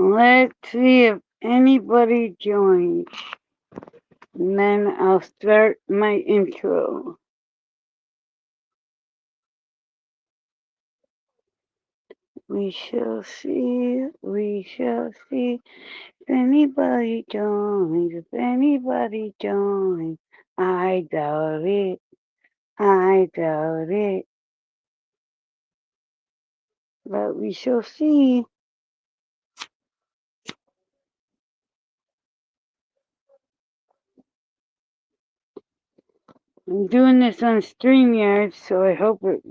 Let's see if anybody joins. And then I'll start my intro. We shall see, we shall see. If anybody joins, if anybody joins. I doubt it, I doubt it. But we shall see. I'm doing this on StreamYard, so I hope it,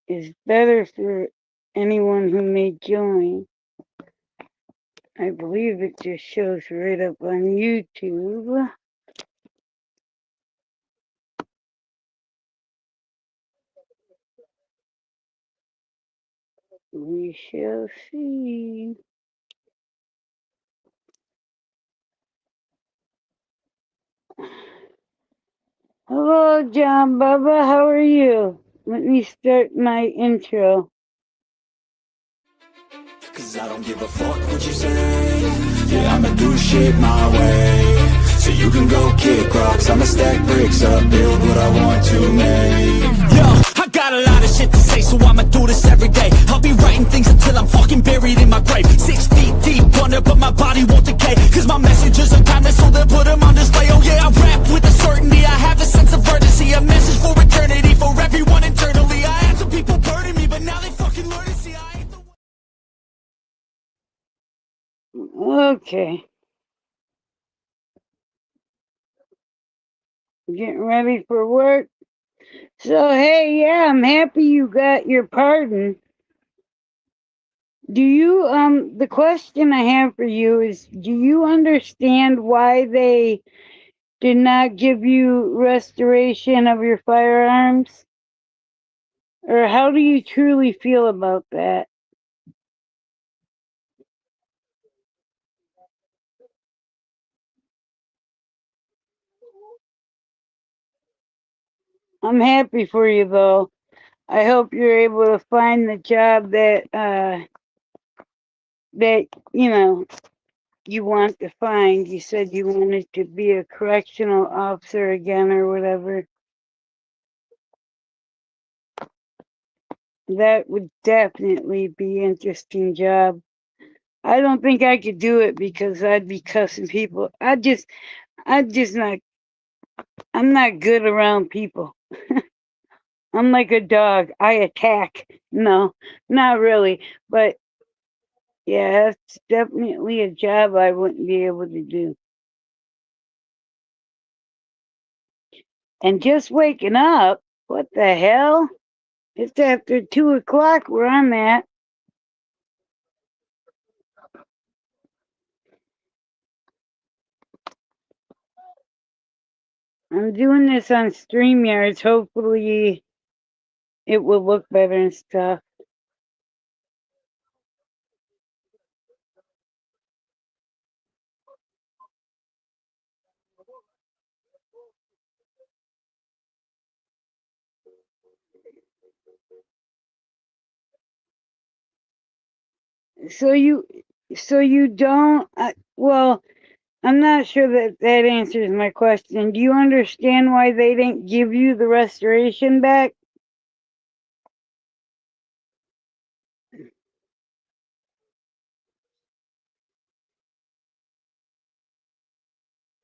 is better for anyone who may join. I believe it just shows right up on YouTube. We shall see. Hello, John Bubba. How are you? Let me start my intro. Cause I don't give a fuck what you say. Yeah, I'ma do shit my way. So you can go kick rocks, I'ma stack bricks up, build what I want to make. Yo, I got a lot of shit to say, so I'ma do this every day. I'll be writing things until I'm fucking buried in my grave. 6 feet deep under, but my body won't decay. Cause my messages are timeless, so they'll put them on display. Oh yeah, I rap with a certainty, I have a sense of urgency. A message for eternity, for everyone internally. I had some people burning me, but now they fucking learn to see I ain't the Okay. Getting ready for work. So, hey, yeah, I'm happy you got your pardon. Do you, the question I have for you is, do you understand why they did not give you restoration of your firearms? Or how do you truly feel about that? I'm happy for you, though. I hope you're able to find the job that you want to find. You said you wanted to be a correctional officer again or whatever. That would definitely be an interesting job. I don't think I could do it because I'd be cussing people. I'm not good around people. I'm like a dog. I attack. No, not really. But yeah, that's definitely a job I wouldn't be able to do. And just waking up, what the hell? It's after 2 o'clock where I'm at. I'm doing this on StreamYards. Hopefully it will look better and stuff. So you don't, well, I'm not sure that answers my question. Do you understand why they didn't give you the restoration back?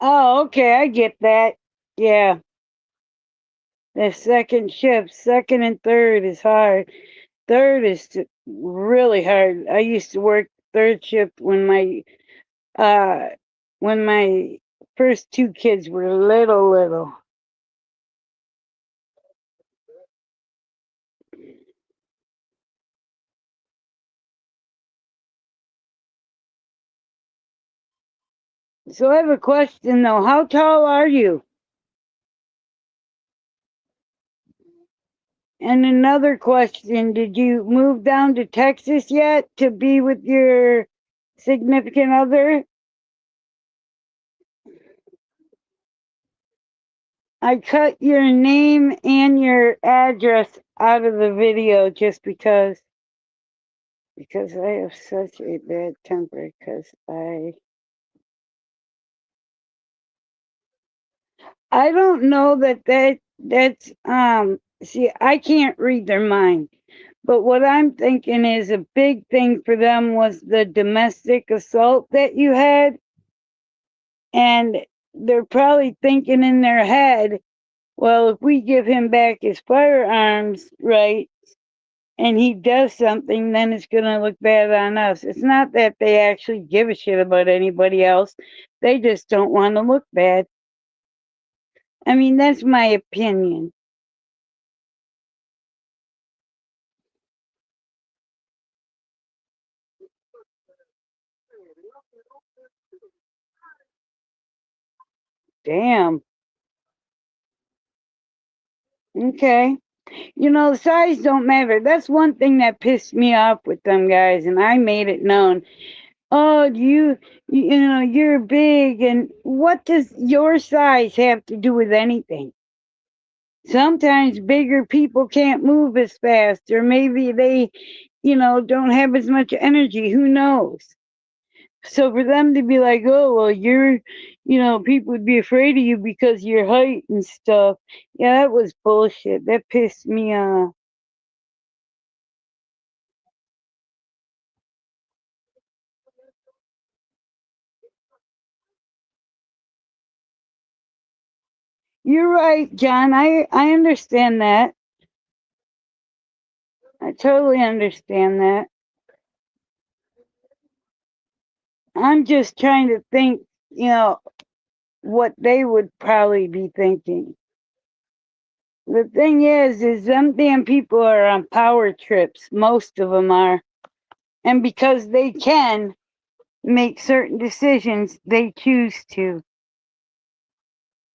Oh, okay, I get that. Yeah, the second shift, second and third is hard. Third is really hard. I used to work third shift uh when my first two kids were little. So I have a question though. How tall are you? And another question, did you move down to Texas yet to be with your significant other? I cut your name and your address out of the video just because because I have such a bad temper because I don't know that's see, I can't read their mind. But what I'm thinking is a big thing for them was the domestic assault that you had, and they're probably thinking in their head, well, if we give him back his firearms, right, and he does something, then it's going to look bad on us. It's not that they actually give a shit about anybody else. They just don't want to look bad. I mean, that's my opinion. Damn. Okay. You know, size don't matter. That's one thing that pissed me off with them guys, and I made it known. Oh, you know, you're big, and what does your size have to do with anything? Sometimes bigger people can't move as fast, or maybe they, you know, don't have as much energy. Who knows? So for them to be like, oh, well, you know, people would be afraid of you because of your height and stuff. Yeah, that was bullshit. That pissed me off. You're right, John. I understand that. I totally understand that. I'm just trying to think, you know, what they would probably be thinking. The thing is them damn people are on power trips. Most of them are. And because they can make certain decisions, they choose to.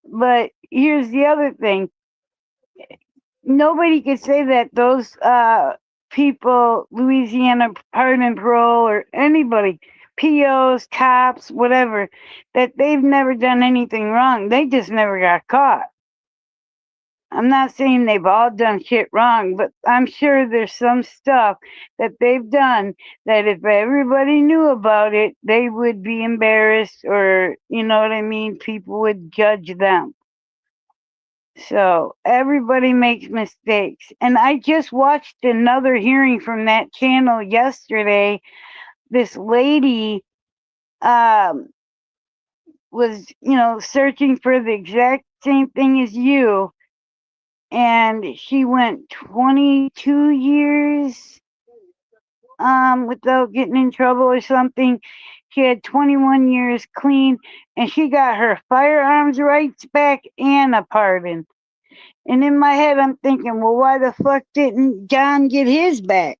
But here's the other thing. Nobody could say that those people, Louisiana Pardon and Parole, or anybody, POs, cops, whatever, that they've never done anything wrong. They just never got caught. I'm not saying they've all done shit wrong, but I'm sure there's some stuff that they've done that if everybody knew about it, they would be embarrassed, or, you know what I mean? People would judge them. So everybody makes mistakes. And I just watched another hearing from that channel yesterday. This lady um, was, you know, searching for the exact same thing as you. And she went 22 years without getting in trouble or something. She had 21 years clean, and she got her firearms rights back and a pardon. And in my head, I'm thinking, well, why the fuck didn't John get his back?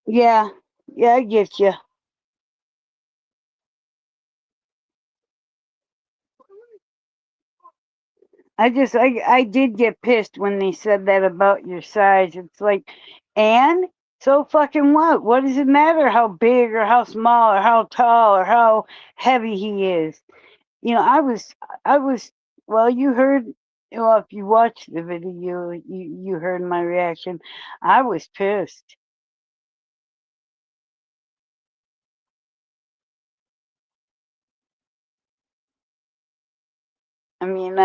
Yeah, yeah, I get you. I did get pissed when they said that about your size. It's like, and so fucking what? What does it matter how big or how small or how tall or how heavy he is? You know, I was, well, you heard, well, if you watched the video, you heard my reaction. I was pissed. I mean,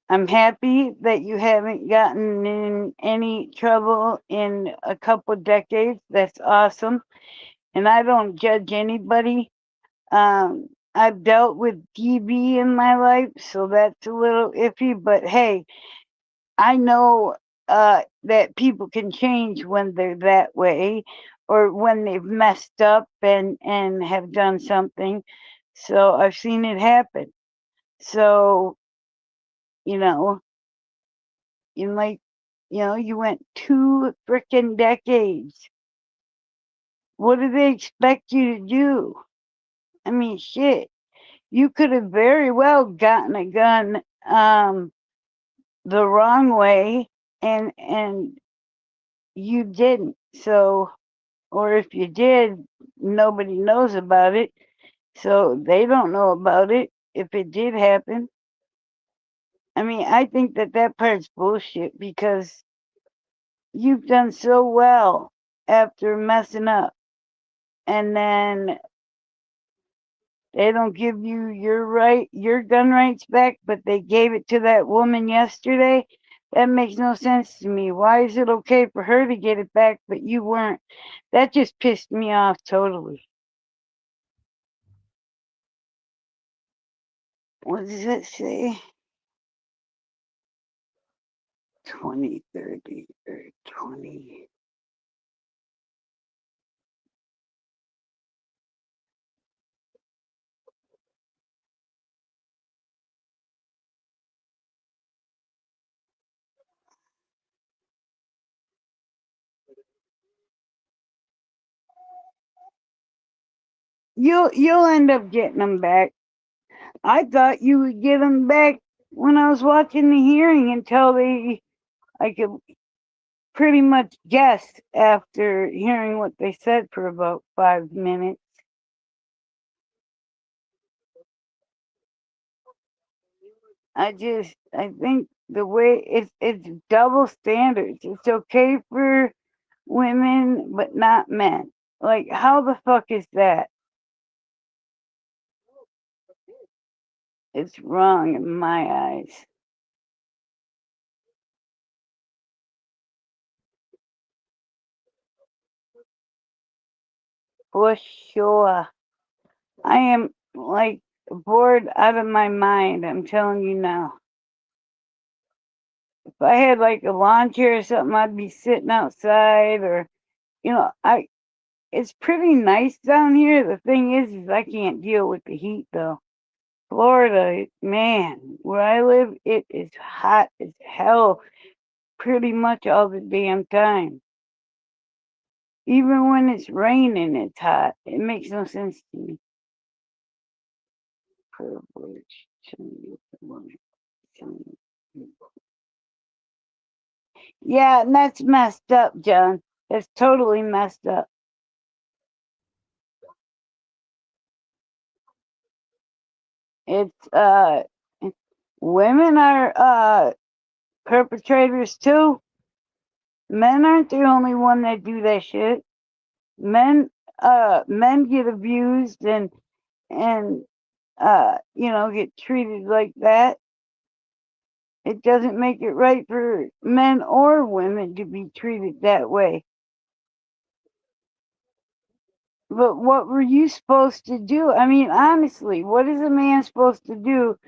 I'm happy that you haven't gotten in any trouble in a couple decades. That's awesome. And I don't judge anybody. I've dealt with DB in my life, so that's a little iffy. But hey, I know that people can change when they're that way, or when they've messed up and have done something. So I've seen it happen. So, you know, in like, you know, you went 2 frickin' decades. What do they expect you to do? I mean, shit. You could have very well gotten a gun the wrong way, and you didn't. So, or if you did, nobody knows about it. So they don't know about it if it did happen. I mean, I think that that part's bullshit because you've done so well after messing up, and then they don't give you your gun rights back, but they gave it to that woman yesterday. That makes no sense to me. Why is it okay for her to get it back, but you weren't? That just pissed me off totally. What does it say? 2030 or 20. You'll end up getting them back. I thought you would get them back when I was watching the hearing until I could pretty much guess after hearing what they said for about 5 minutes. I think the way it's double standards. It's okay for women but not men. Like how the fuck is that? It's wrong in my eyes. For sure. I am like bored out of my mind, I'm telling you now. If I had like a lawn chair or something, I'd be sitting outside or I it's pretty nice down here. The thing is I can't deal with the heat though. Florida, man, where I live, it is hot as hell pretty much all the damn time. Even when it's raining, it's hot. It makes no sense to me. Privilege. Yeah, and that's messed up, John. That's totally messed up. It's women are perpetrators too. Men aren't the only one that do that shit. Men get abused and get treated like that. It doesn't make it right for men or women to be treated that way. But what were you supposed to do? I mean, honestly, what is a man supposed to do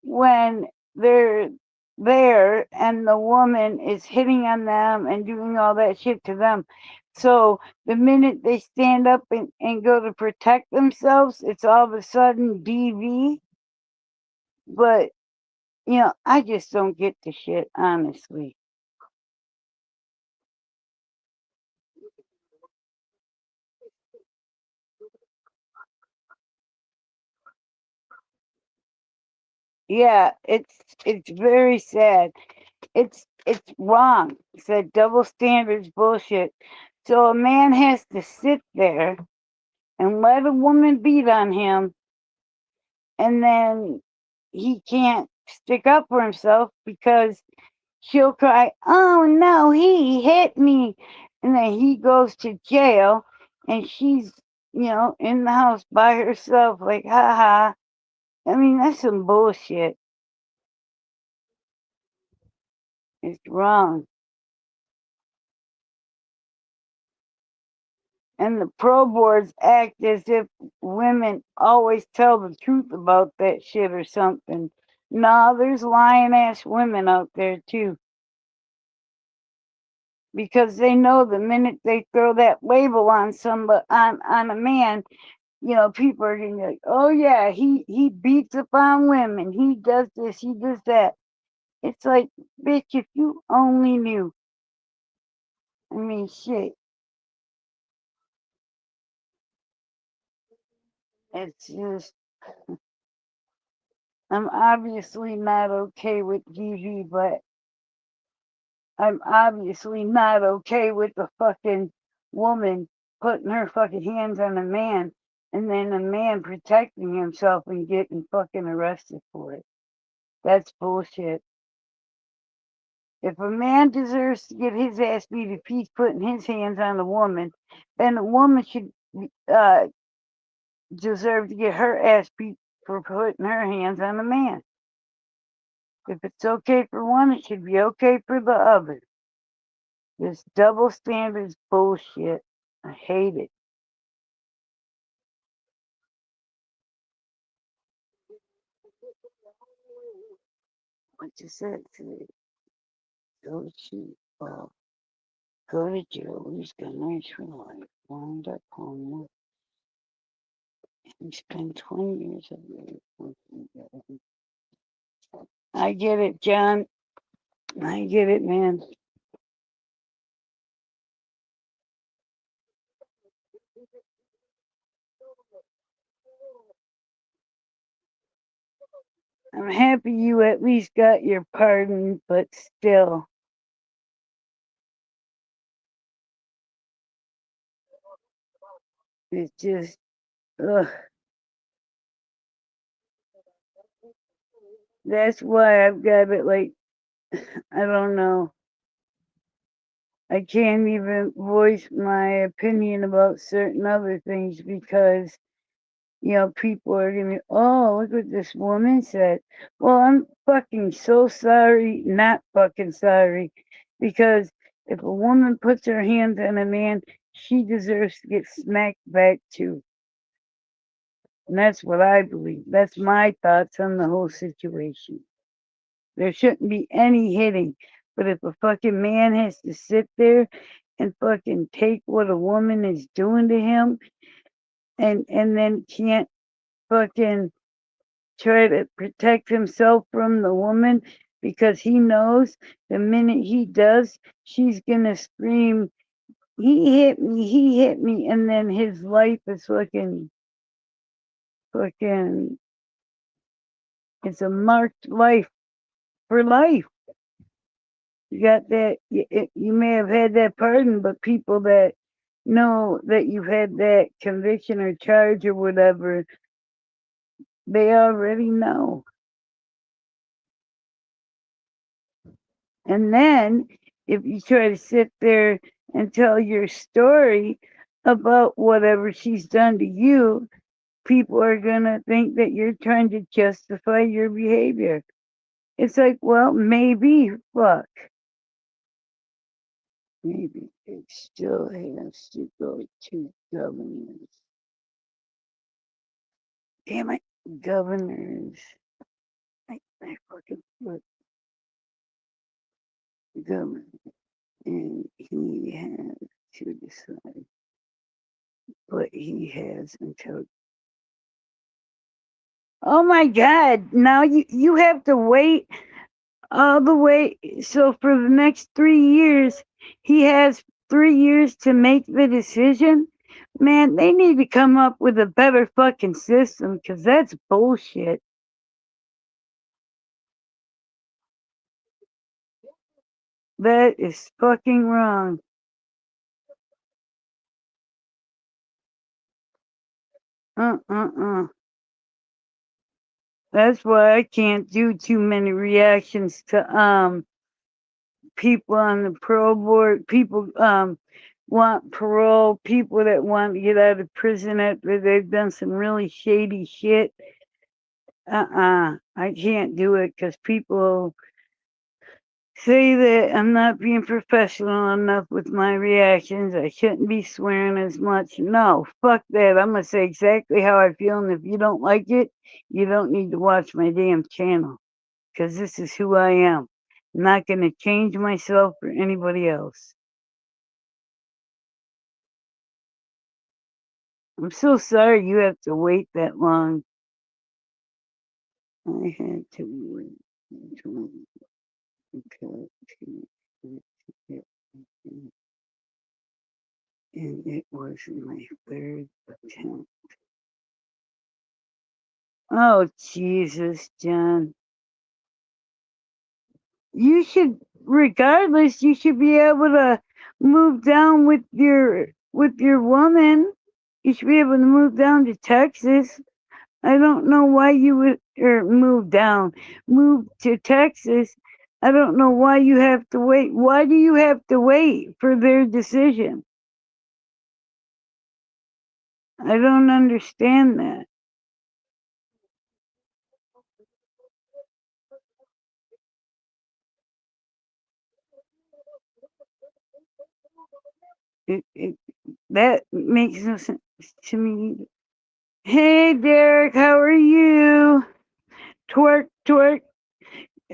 when they're there and the woman is hitting on them and doing all that shit to them? So the minute they stand up and go to protect themselves, it's all of a sudden DV. But, I just don't get the shit, honestly. Yeah, it's very sad. It's wrong. It's that double standards bullshit. So a man has to sit there and let a woman beat on him, and then he can't stick up for himself because she'll cry, "Oh no, he hit me," and then he goes to jail, and she's in the house by herself, like, ha ha. I mean, that's some bullshit. It's wrong. And the pro boards act as if women always tell the truth about that shit or something. Nah, there's lying ass women out there too. Because they know the minute they throw that label on somebody on a man, people are gonna be like, oh yeah, he beats up on women, he does this, he does that. It's like, bitch, if you only knew. I mean, shit. It's just, I'm obviously not okay with DV, but I'm obviously not okay with the fucking woman putting her fucking hands on a man. and then a man protecting himself and getting fucking arrested for it. That's bullshit. If a man deserves to get his ass beat if he's putting his hands on a woman, then a woman should uh, deserve to get her ass beat for putting her hands on a man. If it's okay for one, it should be okay for the other. This double standard is bullshit. I hate it. What you said today? Go to go to Joey's Gunners for Life, Wanda.com, and spend 20 years of your life working together. I get it, John. I get it, man. I'm happy you at least got your pardon, but still, it's just, ugh. That's why I've got it like, I don't know. I can't even voice my opinion about certain other things because, people are gonna be, oh, look what this woman said. Well, I'm fucking so sorry, not fucking sorry, because if a woman puts her hands on a man, she deserves to get smacked back too. And that's what I believe. That's my thoughts on the whole situation. There shouldn't be any hitting. But if a fucking man has to sit there and fucking take what a woman is doing to him and then can't fucking try to protect himself from the woman because he knows the minute he does, she's gonna scream, he hit me, and then his life is fucking, it's a marked life for life. You got that, you may have had that pardon, but people that know that you've had that conviction or charge or whatever, they already know. And then if you try to sit there and tell your story about whatever she's done to you, people are going to think that you're trying to justify your behavior. It's like, well, maybe, fuck. Maybe it still has to go to governors. Damn it, governors. I fucking put governor. And he has to decide. But he has until. Oh my God! Now you have to wait all the way. So for the next 3 years, he has 3 years to make the decision. Man, they need to come up with a better fucking system because that's bullshit. That is fucking wrong. Uh. That's why I can't do too many reactions to people on the parole board. People want parole. People that want to get out of prison after they've done some really shady shit. I can't do it because people say that I'm not being professional enough with my reactions. I shouldn't be swearing as much. No, fuck that. I'm gonna say exactly how I feel, and if you don't like it, you don't need to watch my damn channel. Because this is who I am. I'm not going to change myself for anybody else. I'm so sorry you have to wait that long. I had to wait until and it was my third attempt. Oh, Jesus, John. You should, regardless, you should be able to move down with your woman. You should be able to move down to Texas. I don't know why you would, or move to Texas. I don't know why you have to wait. Why do you have to wait for their decision? I don't understand that. It that makes no sense to me. Hey Derek, how are you? Twerk, twerk.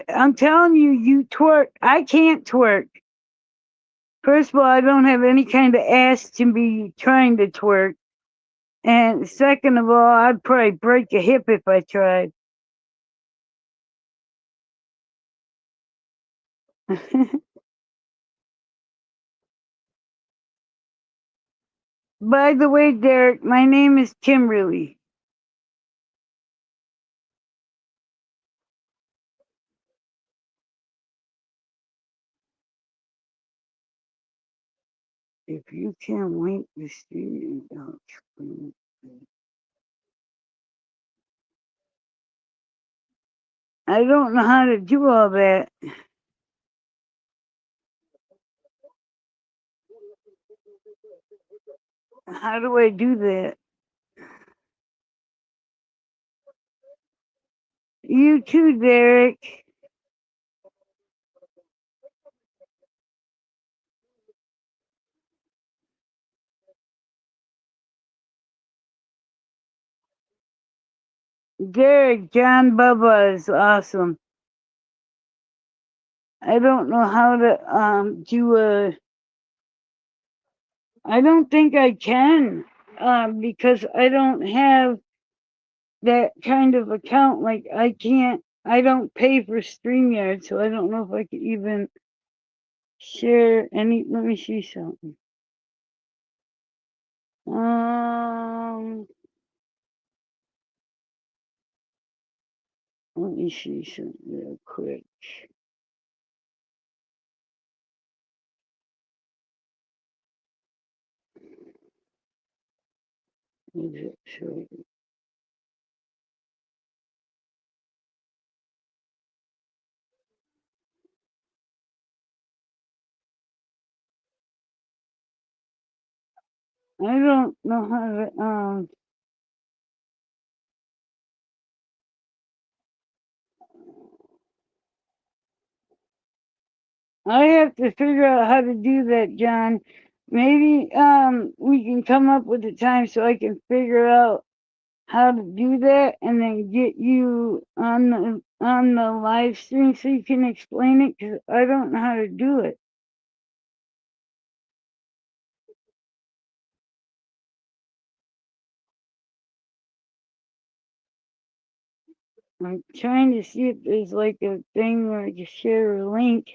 I'm telling you, you twerk. I can't twerk. First of all, I don't have any kind of ass to be trying to twerk. And second of all, I'd probably break a hip if I tried. By the way, Derek, my name is Kimberly. If you can't wait to see you, don't scream. I don't know how to do all that. How do I do that? You too, Derek. Derek, John Bubba is awesome. I don't know how to do a. I don't think I can because I don't have that kind of account. Like I can't. I don't pay for StreamYard, so I don't know if I could even share any. Let me see something. Let me see something real quick. Is it so? I don't know how to I have to figure out how to do that, John. Maybe we can come up with a time so I can figure out how to do that and then get you on the live stream so you can explain it because I don't know how to do it. I'm trying to see if there's like a thing where I can share a link,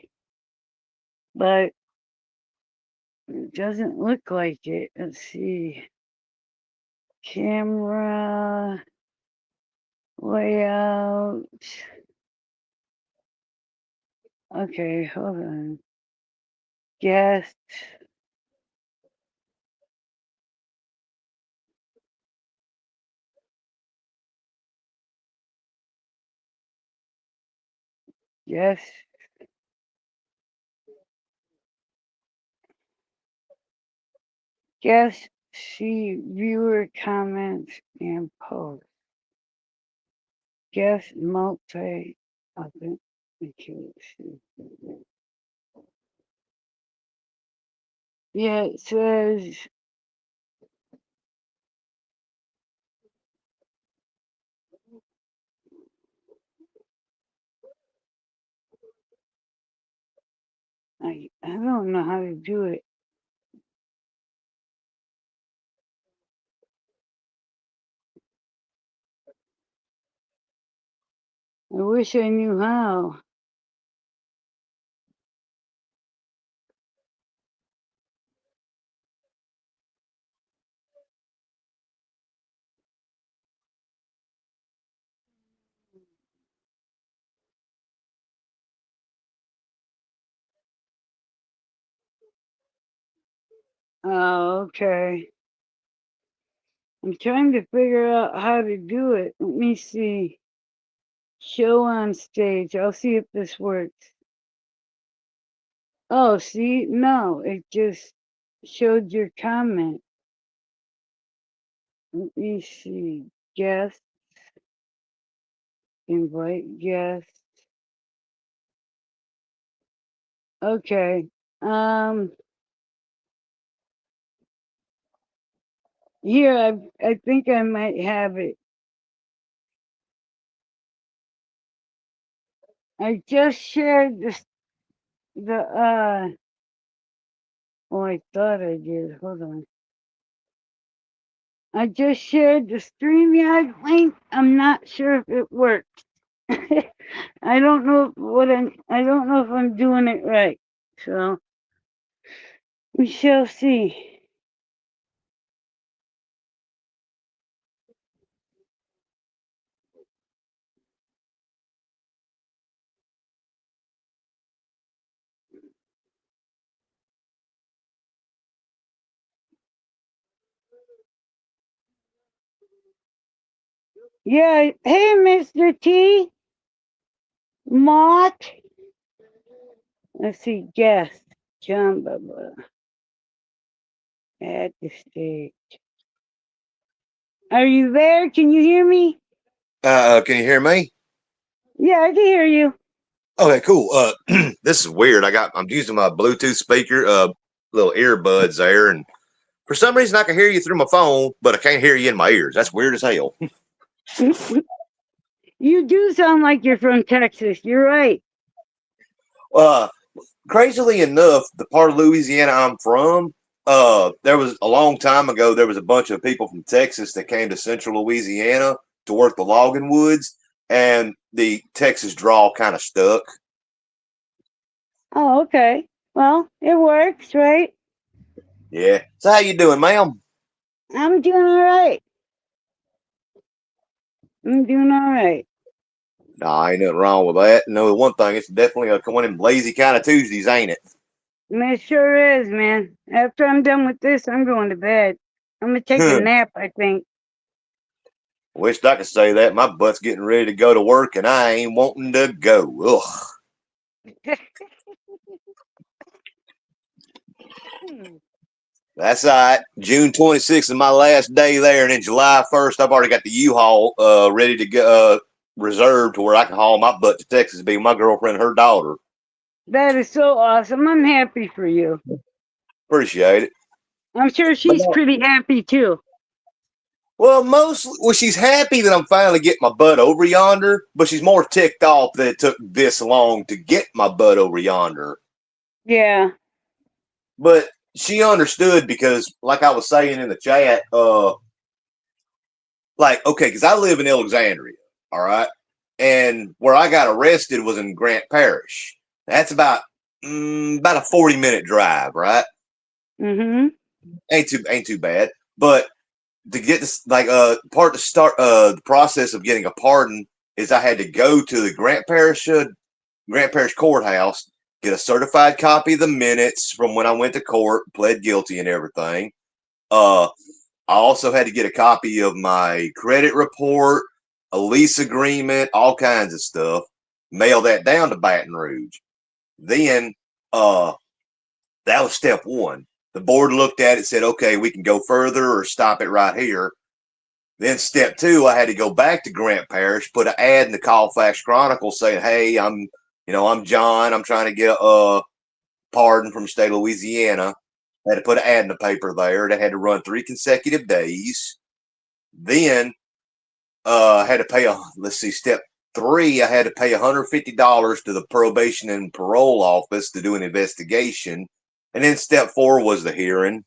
but it doesn't look like it. Let's see. Camera layout. Okay, hold on. Guest. Yes. Guest. See viewer comments and posts. Guest multi authentication. Yeah, it says I don't know how to do it. I wish I knew how. Oh, okay. I'm trying to figure out how to do it. Let me see. Show on stage. I'll see if this works. Oh, see? No, it just showed your comment. Let me see. Guest. Invite guest. Okay. Here, I think I might have it. I just shared oh, I thought I did. Hold on. I just shared the StreamYard link. I'm not sure if it works. I don't know I don't know if I'm doing it right. So we shall see. Yeah, hey Mr. T. Mott. Let's see, guest. John Bubba. At the stage. Are you there? Can you hear me? Can you hear me? Yeah, I can hear you. Okay, cool. This is weird. I'm using my Bluetooth speaker, little earbuds there, and for some reason I can hear you through my phone, but I can't hear you in my ears. That's weird as hell. You do sound like you're from Texas. You're right. Uh, Crazily enough, the part of Louisiana I'm from, there was a long time ago. There was a bunch of people from Texas that came to Central Louisiana to work the logging woods, and the Texas drawl kind of stuck. Oh, okay. Well, it works, right? Yeah. So how you doing, ma'am? I'm doing all right. I'm doing all right. Nah, ain't nothing wrong with that. No, one thing, it's definitely one of them lazy kind of Tuesdays, ain't it? It sure is, man. After I'm done with this, I'm going to bed. I'm gonna take a nap, I think. Wished I could say that. My butt's getting ready to go to work and I ain't wanting to go. Ugh. That's all right. June 26th is my last day there, and then July 1st, I've already got the U-Haul ready to go, reserved to where I can haul my butt to Texas, be with my girlfriend and her daughter. That is so awesome. I'm happy for you. Appreciate it. I'm sure she's pretty happy too. Well, she's happy that I'm finally getting my butt over yonder, but she's more ticked off that it took this long to get my butt over yonder. Yeah. But she understood because, like I was saying in the chat, okay, because I live in Alexandria, all right, and where I got arrested was in Grant Parish. That's about a 40-minute drive, right? Mm-hmm. Ain't too bad. But to get this, part to start the process of getting a pardon is I had to go to the Grant Parish courthouse, get a certified copy of the minutes from when I went to court, pled guilty, and everything. I also had to get a copy of my credit report, a lease agreement, all kinds of stuff. Mail that down to Baton Rouge. Then, that was step one. The board looked at it, said, "Okay, we can go further or stop it right here." Then step two, I had to go back to Grant Parish, put an ad in the Colfax Chronicle saying, "Hey, I'm John. I'm trying to get a pardon from the state of Louisiana." I had to put an ad in the paper there. That had to run 3 consecutive days. Then I had to pay step three, I had to pay $150 to the probation and parole office to do an investigation. And then step four was the hearing.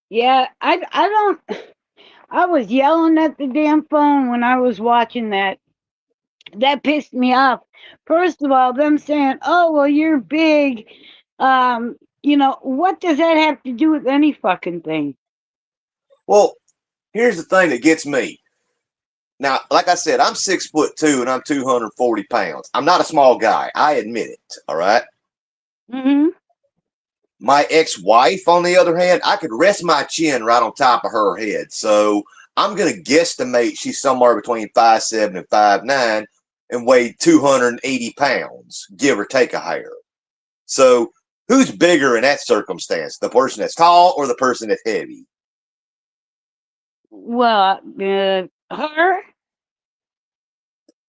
Yeah, I was yelling at the damn phone when I was watching that. That pissed me off. First of all, them saying, "Oh, well, you're big." What does that have to do with any fucking thing? Well, here's the thing that gets me. Now, like I said, I'm 6'2" and I'm 240 pounds. I'm not a small guy. I admit it. All right. Mm-hmm. My ex-wife, on the other hand, I could rest my chin right on top of her head. So I'm gonna guesstimate she's somewhere between 5'7" and 5'9" and weighed 280 pounds, give or take a hair. So who's bigger in that circumstance? The person that's tall or the person that's heavy? Well, her.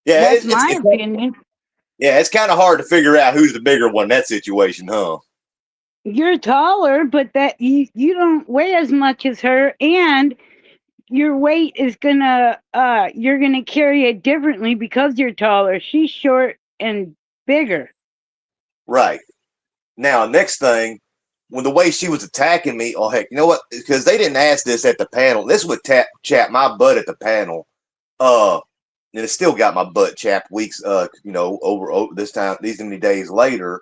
Yeah, That's my opinion. yeah, it's kind of hard to figure out who's the bigger one in that situation, huh? You're taller, but that you don't weigh as much as her, and your weight is gonna you're gonna carry it differently because you're taller. She's short and bigger. Right. Now, next thing, when the way she was attacking me, oh heck, you know what? Because they didn't ask this at the panel. This would chap my butt at the panel. And it still got my butt chapped weeks, over this time, these many days later.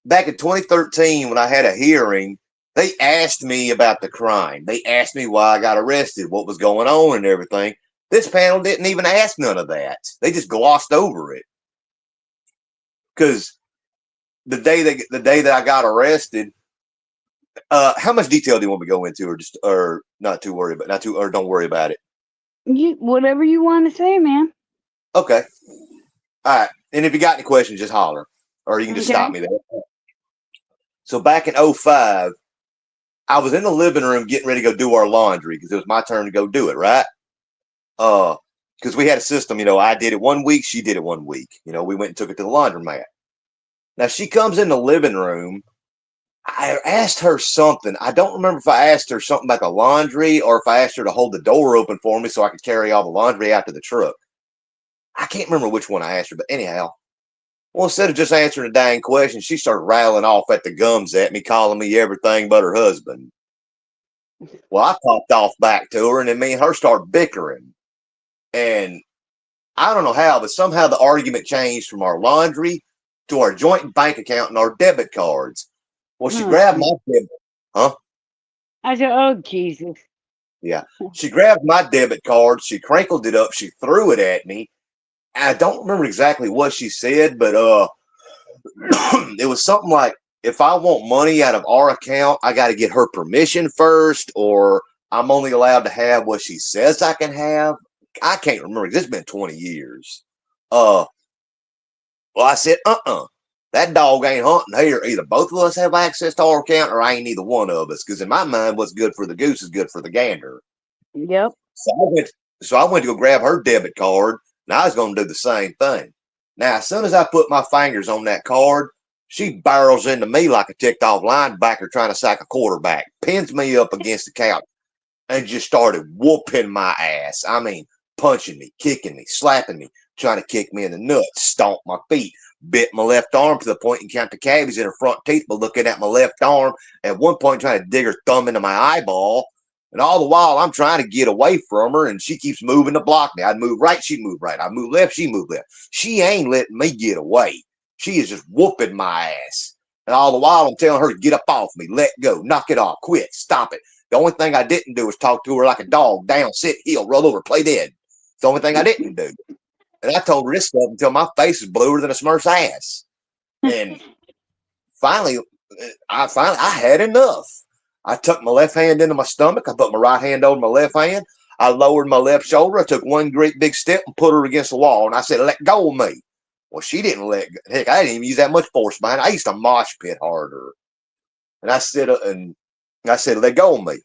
Back in 2013, when I had a hearing, they asked me about the crime. They asked me why I got arrested, what was going on, and everything. This panel didn't even ask none of that. They just glossed over it. Because the day that I got arrested, how much detail do you want me to go into, or not too worry about, not too, or don't worry about it? You whatever you want to say, man. Okay. All right. And if you got any questions, just holler, or you can just stop me there. So back in 05, I was in the living room getting ready to go do our laundry because it was my turn to go do it, right? Because we had a system, I did it 1 week, she did it 1 week. We went and took it to the laundromat. Now she comes in the living room. I asked her something. I don't remember if I asked her something about the laundry or if I asked her to hold the door open for me so I could carry all the laundry out to the truck. I can't remember which one I asked her, but anyhow. Well, instead of just answering a dang question, she started rattling off at the gums at me, calling me everything but her husband. Well, I popped off back to her, and then me and her started bickering. And I don't know how, but somehow the argument changed from our laundry to our joint bank account and our debit cards. Well, she grabbed my debit. Huh? I said, "Oh Jesus." Yeah. She grabbed my debit card. She crinkled it up. She threw it at me. I don't remember exactly what she said, but it was something like, if I want money out of our account, I got to get her permission first, or I'm only allowed to have what she says I can have. I can't remember. It's been 20 years. Well, I said, that dog ain't hunting here. Either both of us have access to our account, or I ain't neither one of us. Because in my mind, what's good for the goose is good for the gander. Yep. So I went to go grab her debit card, and I was going to do the same thing. Now, as soon as I put my fingers on that card, she barrels into me like a ticked off linebacker trying to sack a quarterback, pins me up against the couch, and just started whooping my ass. I mean, punching me, kicking me, slapping me, trying to kick me in the nuts, stomp my feet, bit my left arm to the point and count the cavities in her front teeth by looking at my left arm. At one point, trying to dig her thumb into my eyeball. And all the while, I'm trying to get away from her, and she keeps moving to block me. I'd move right, she'd move right. I'd move left, she'd move left. She ain't letting me get away. She is just whooping my ass. And all the while, I'm telling her to get up off me, let go, knock it off, quit, stop it. The only thing I didn't do was talk to her like a dog, down, sit, heel, roll over, play dead. It's the only thing I didn't do. And I told her this stuff until my face was bluer than a Smurf's ass. And finally, I had enough. I tucked my left hand into my stomach. I put my right hand over my left hand. I lowered my left shoulder. I took one great big step and put her against the wall. And I said, let go of me. Well, she didn't let go. Heck, I didn't even use that much force behind. I used to mosh pit harder. And I said, let go of me.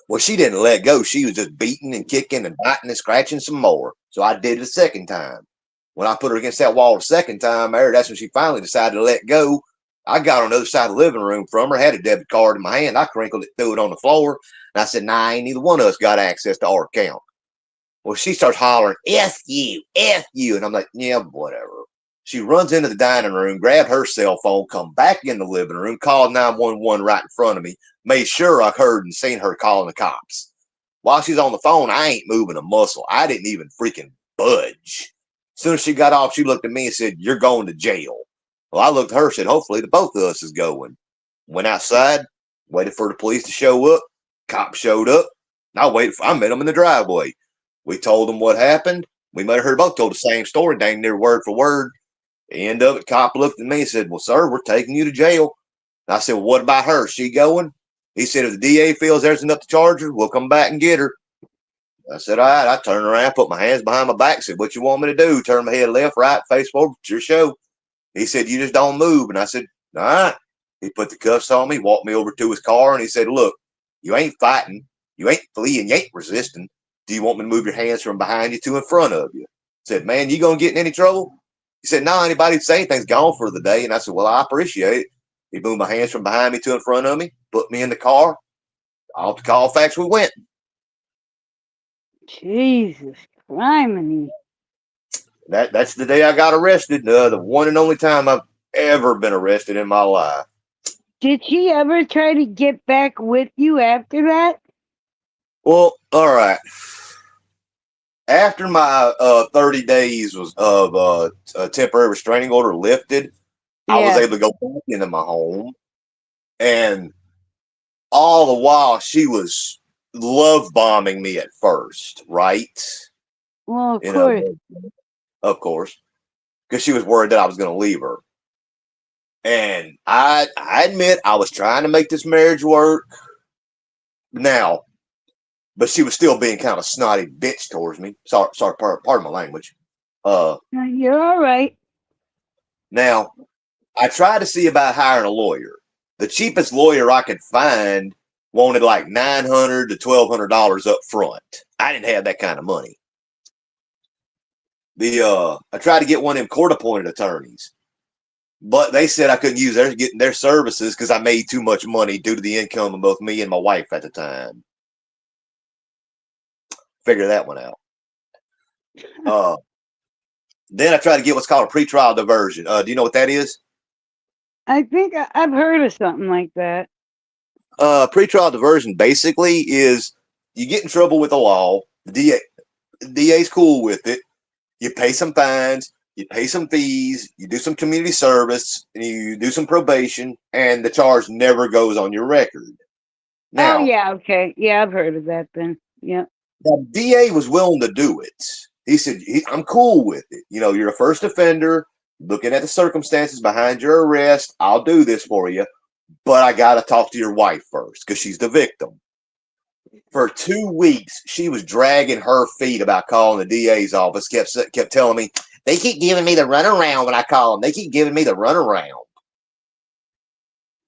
Well, she didn't let go. She was just beating and kicking and biting and scratching some more. So I did it a second time. When I put her against that wall the second time, that's when she finally decided to let go. I got on the other side of the living room from her, had a debit card in my hand. I crinkled it, threw it on the floor, and I said, nah, ain't neither one of us got access to our account. Well, she starts hollering, F you, F you. And I'm like, yeah, whatever. She runs into the dining room, grabbed her cell phone, come back in the living room, called 911 right in front of me, made sure I heard and seen her calling the cops. While she's on the phone, I ain't moving a muscle. I didn't even freaking budge. As soon as she got off, she looked at me and said, you're going to jail. Well, I looked at her and said, hopefully the both of us is going. Went outside, waited for the police to show up. Cop showed up. I met them in the driveway. We told them what happened. We made her both told the same story, dang near word for word. The end of it, cop looked at me and said, well, sir, we're taking you to jail. And I said, well, what about her? She going? He said, if the DA feels there's enough to charge her, we'll come back and get her. I said, all right. I turned around, put my hands behind my back, said, what you want me to do? Turn my head left, right, face forward. It's your show. He said, you just don't move. And I said, all right. He put the cuffs on me, walked me over to his car, and he said, look, you ain't fighting. You ain't fleeing. You ain't resisting. Do you want me to move your hands from behind you to in front of you? I said, man, you going to get in any trouble? He said, no, anybody say anything's gone for the day. And I said, well, I appreciate it. He moved my hands from behind me to in front of me, put me in the car. Off to Colfax we went. Jesus, criminy. That's the day I got arrested. The one and only time I've ever been arrested in my life. Did she ever try to get back with you after that? Well, all right. After my 30 days was of a temporary restraining order lifted, I was able to go back into my home, and all the while she was love bombing me at first, right? Well, of You course. know, of course, because she was worried that I was going to leave her. And I admit I was trying to make this marriage work now, but she was still being kind of snotty bitch towards me. Sorry, pardon my language. You're all right. Now I tried to see about hiring a lawyer. The cheapest lawyer I could find wanted like $900 to $1,200 up front. I didn't have that kind of money. I tried to get one of them court-appointed attorneys, but they said I couldn't use their services because I made too much money due to the income of both me and my wife at the time. Figure that one out. Then I tried to get what's called a pretrial diversion. Do you know what that is? I think I've heard of something like that. Pretrial diversion basically is you get in trouble with the law. The DA's cool with it. You pay some fines, you pay some fees, you do some community service, and you do some probation, and the charge never goes on your record. Now, Oh, yeah, okay. Yeah, I've heard of that then. Yeah. the DA was willing to do it. He said, I'm cool with it. You know, you're a first offender, looking at the circumstances behind your arrest. I'll do this for you, but I got to talk to your wife first because she's the victim. For 2 weeks, she was dragging her feet about calling the DA's office, kept telling me, they keep giving me the runaround when I call them. They keep giving me the runaround.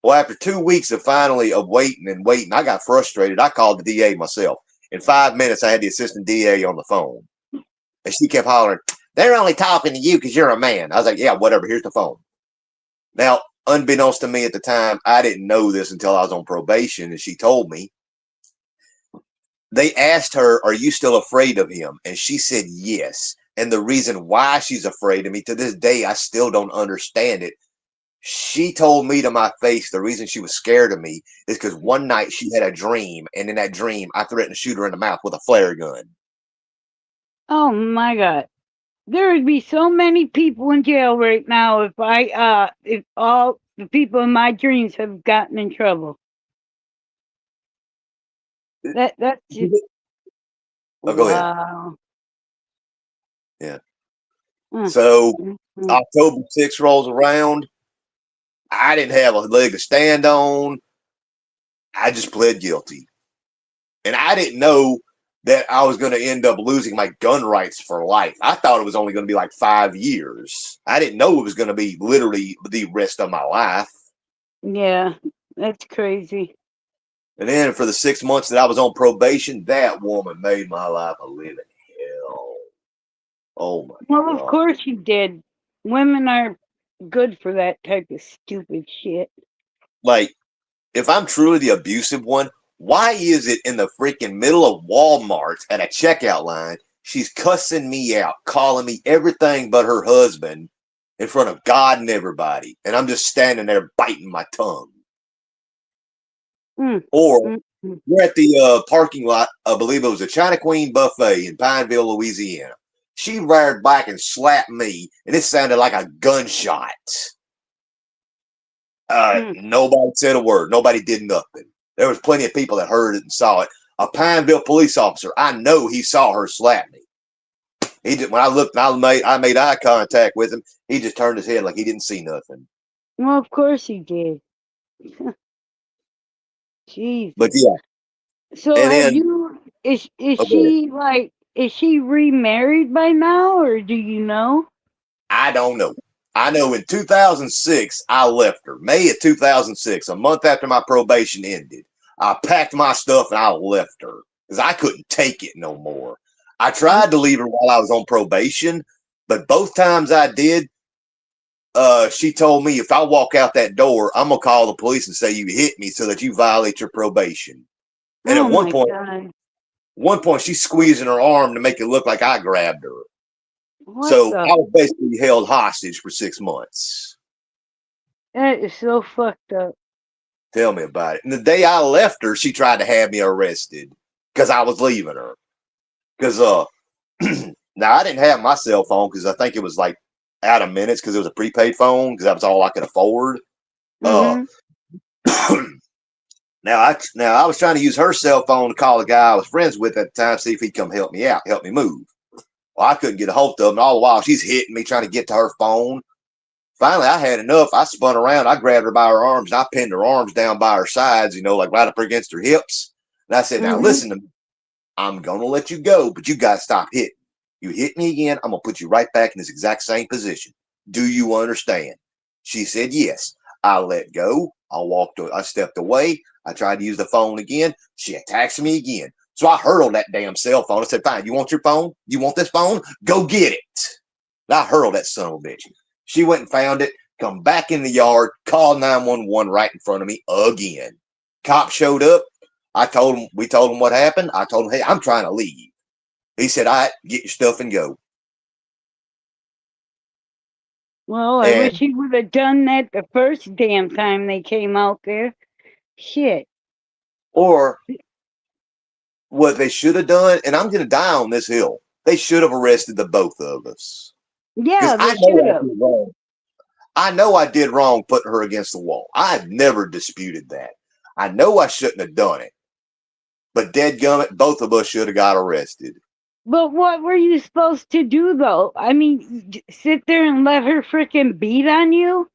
Well, after 2 weeks of waiting and waiting, I got frustrated. I called the DA myself. In 5 minutes, I had the assistant DA on the phone. And she kept hollering, they're only talking to you because you're a man. I was like, yeah, whatever. Here's the phone. Now, unbeknownst to me at the time, I didn't know this until I was on probation, and she told me. They asked her, are you still afraid of him? And she said yes. And the reason why she's afraid of me, to this day, I still don't understand it. She told me to my face the reason she was scared of me is because one night she had a dream, and in that dream, I threatened to shoot her in the mouth with a flare gun. Oh my God. There would be so many people in jail right now if all the people in my dreams have gotten in trouble. That's just Oh, go ahead. wow. Yeah. Mm, So mm, mm. October 6th rolls around. I didn't have a leg to stand on. I just pled guilty. And I didn't know that I was going to end up losing my gun rights for life. I thought it was only going to be like 5 years. I didn't know it was going to be literally the rest of my life. Yeah, that's crazy. And then for the 6 months that I was on probation, that woman made my life a living hell. Oh my Well, God. of course you did. Women are good for that type of stupid shit. Like, if I'm truly the abusive one, why is it in the freaking middle of Walmart at a checkout line, she's cussing me out, calling me everything but her husband in front of God and everybody, and I'm just standing there biting my tongue? Mm, Or mm, mm. we're at the parking lot, I believe it was a China Queen buffet in Pineville, Louisiana. She reared back and slapped me, and it sounded like a gunshot. Nobody said a word. Nobody did nothing. There was plenty of people that heard it and saw it. A Pineville police officer, I know he saw her slap me. He just, when I looked, and I made eye contact with him. He just turned his head like he didn't see nothing. Well, of course he did. But Jesus. yeah, So and have then you? Is okay, she like? Is she remarried by now, or do you know? I don't know. I know in 2006 I left her. May of 2006, a month after my probation ended. I packed my stuff and I left her because I couldn't take it no more. I tried to leave her while I was on probation, but both times I did, she told me if I walk out that door, I'm gonna call the police and say you hit me so that you violate your probation. And Oh at my God! one point, she's squeezing her arm to make it look like I grabbed her. What So the? I was basically held hostage for 6 months. That is so fucked up. Tell me about it. And the day I left her, she tried to have me arrested because I was leaving her. Because now I didn't have my cell phone because I think it was like out of minutes because it was a prepaid phone because that was all I could afford. Uh, Mm-hmm. now I was trying to use her cell phone to call a guy I was friends with at the time, see if he'd come help me out, help me move. Well, I couldn't get a hold of him. And all the while she's hitting me, trying to get to her phone. Finally, I had enough. I spun around. I grabbed her by her arms and I pinned her arms down by her sides, like right up against her hips. And I said, now Mm-hmm. listen to me. I'm going to let you go, but you got to stop hitting. You hit me again, I'm going to put you right back in this exact same position. Do you understand? She said, yes. I let go. I stepped away. I tried to use the phone again. She attacks me again. So I hurled that damn cell phone. I said, fine, you want your phone? You want this phone? Go get it. And I hurled that son of a bitch. She went and found it, come back in the yard, called 911 right in front of me again. Cop showed up. We told him what happened. I told him, hey, I'm trying to leave. He said, all right, get your stuff and go. Well, I wish And, he would have done that the first damn time they came out there. Shit. or what they should have done, and I'm going to die on this hill, they should have arrested the both of us. Because Yeah, I they know should I have. did wrong. I know I did wrong putting her against the wall. I've never disputed that. I know I shouldn't have done it. But dadgummit, both of us should have got arrested. But what were you supposed to do, though? I mean, sit there and let her frickin' beat on you?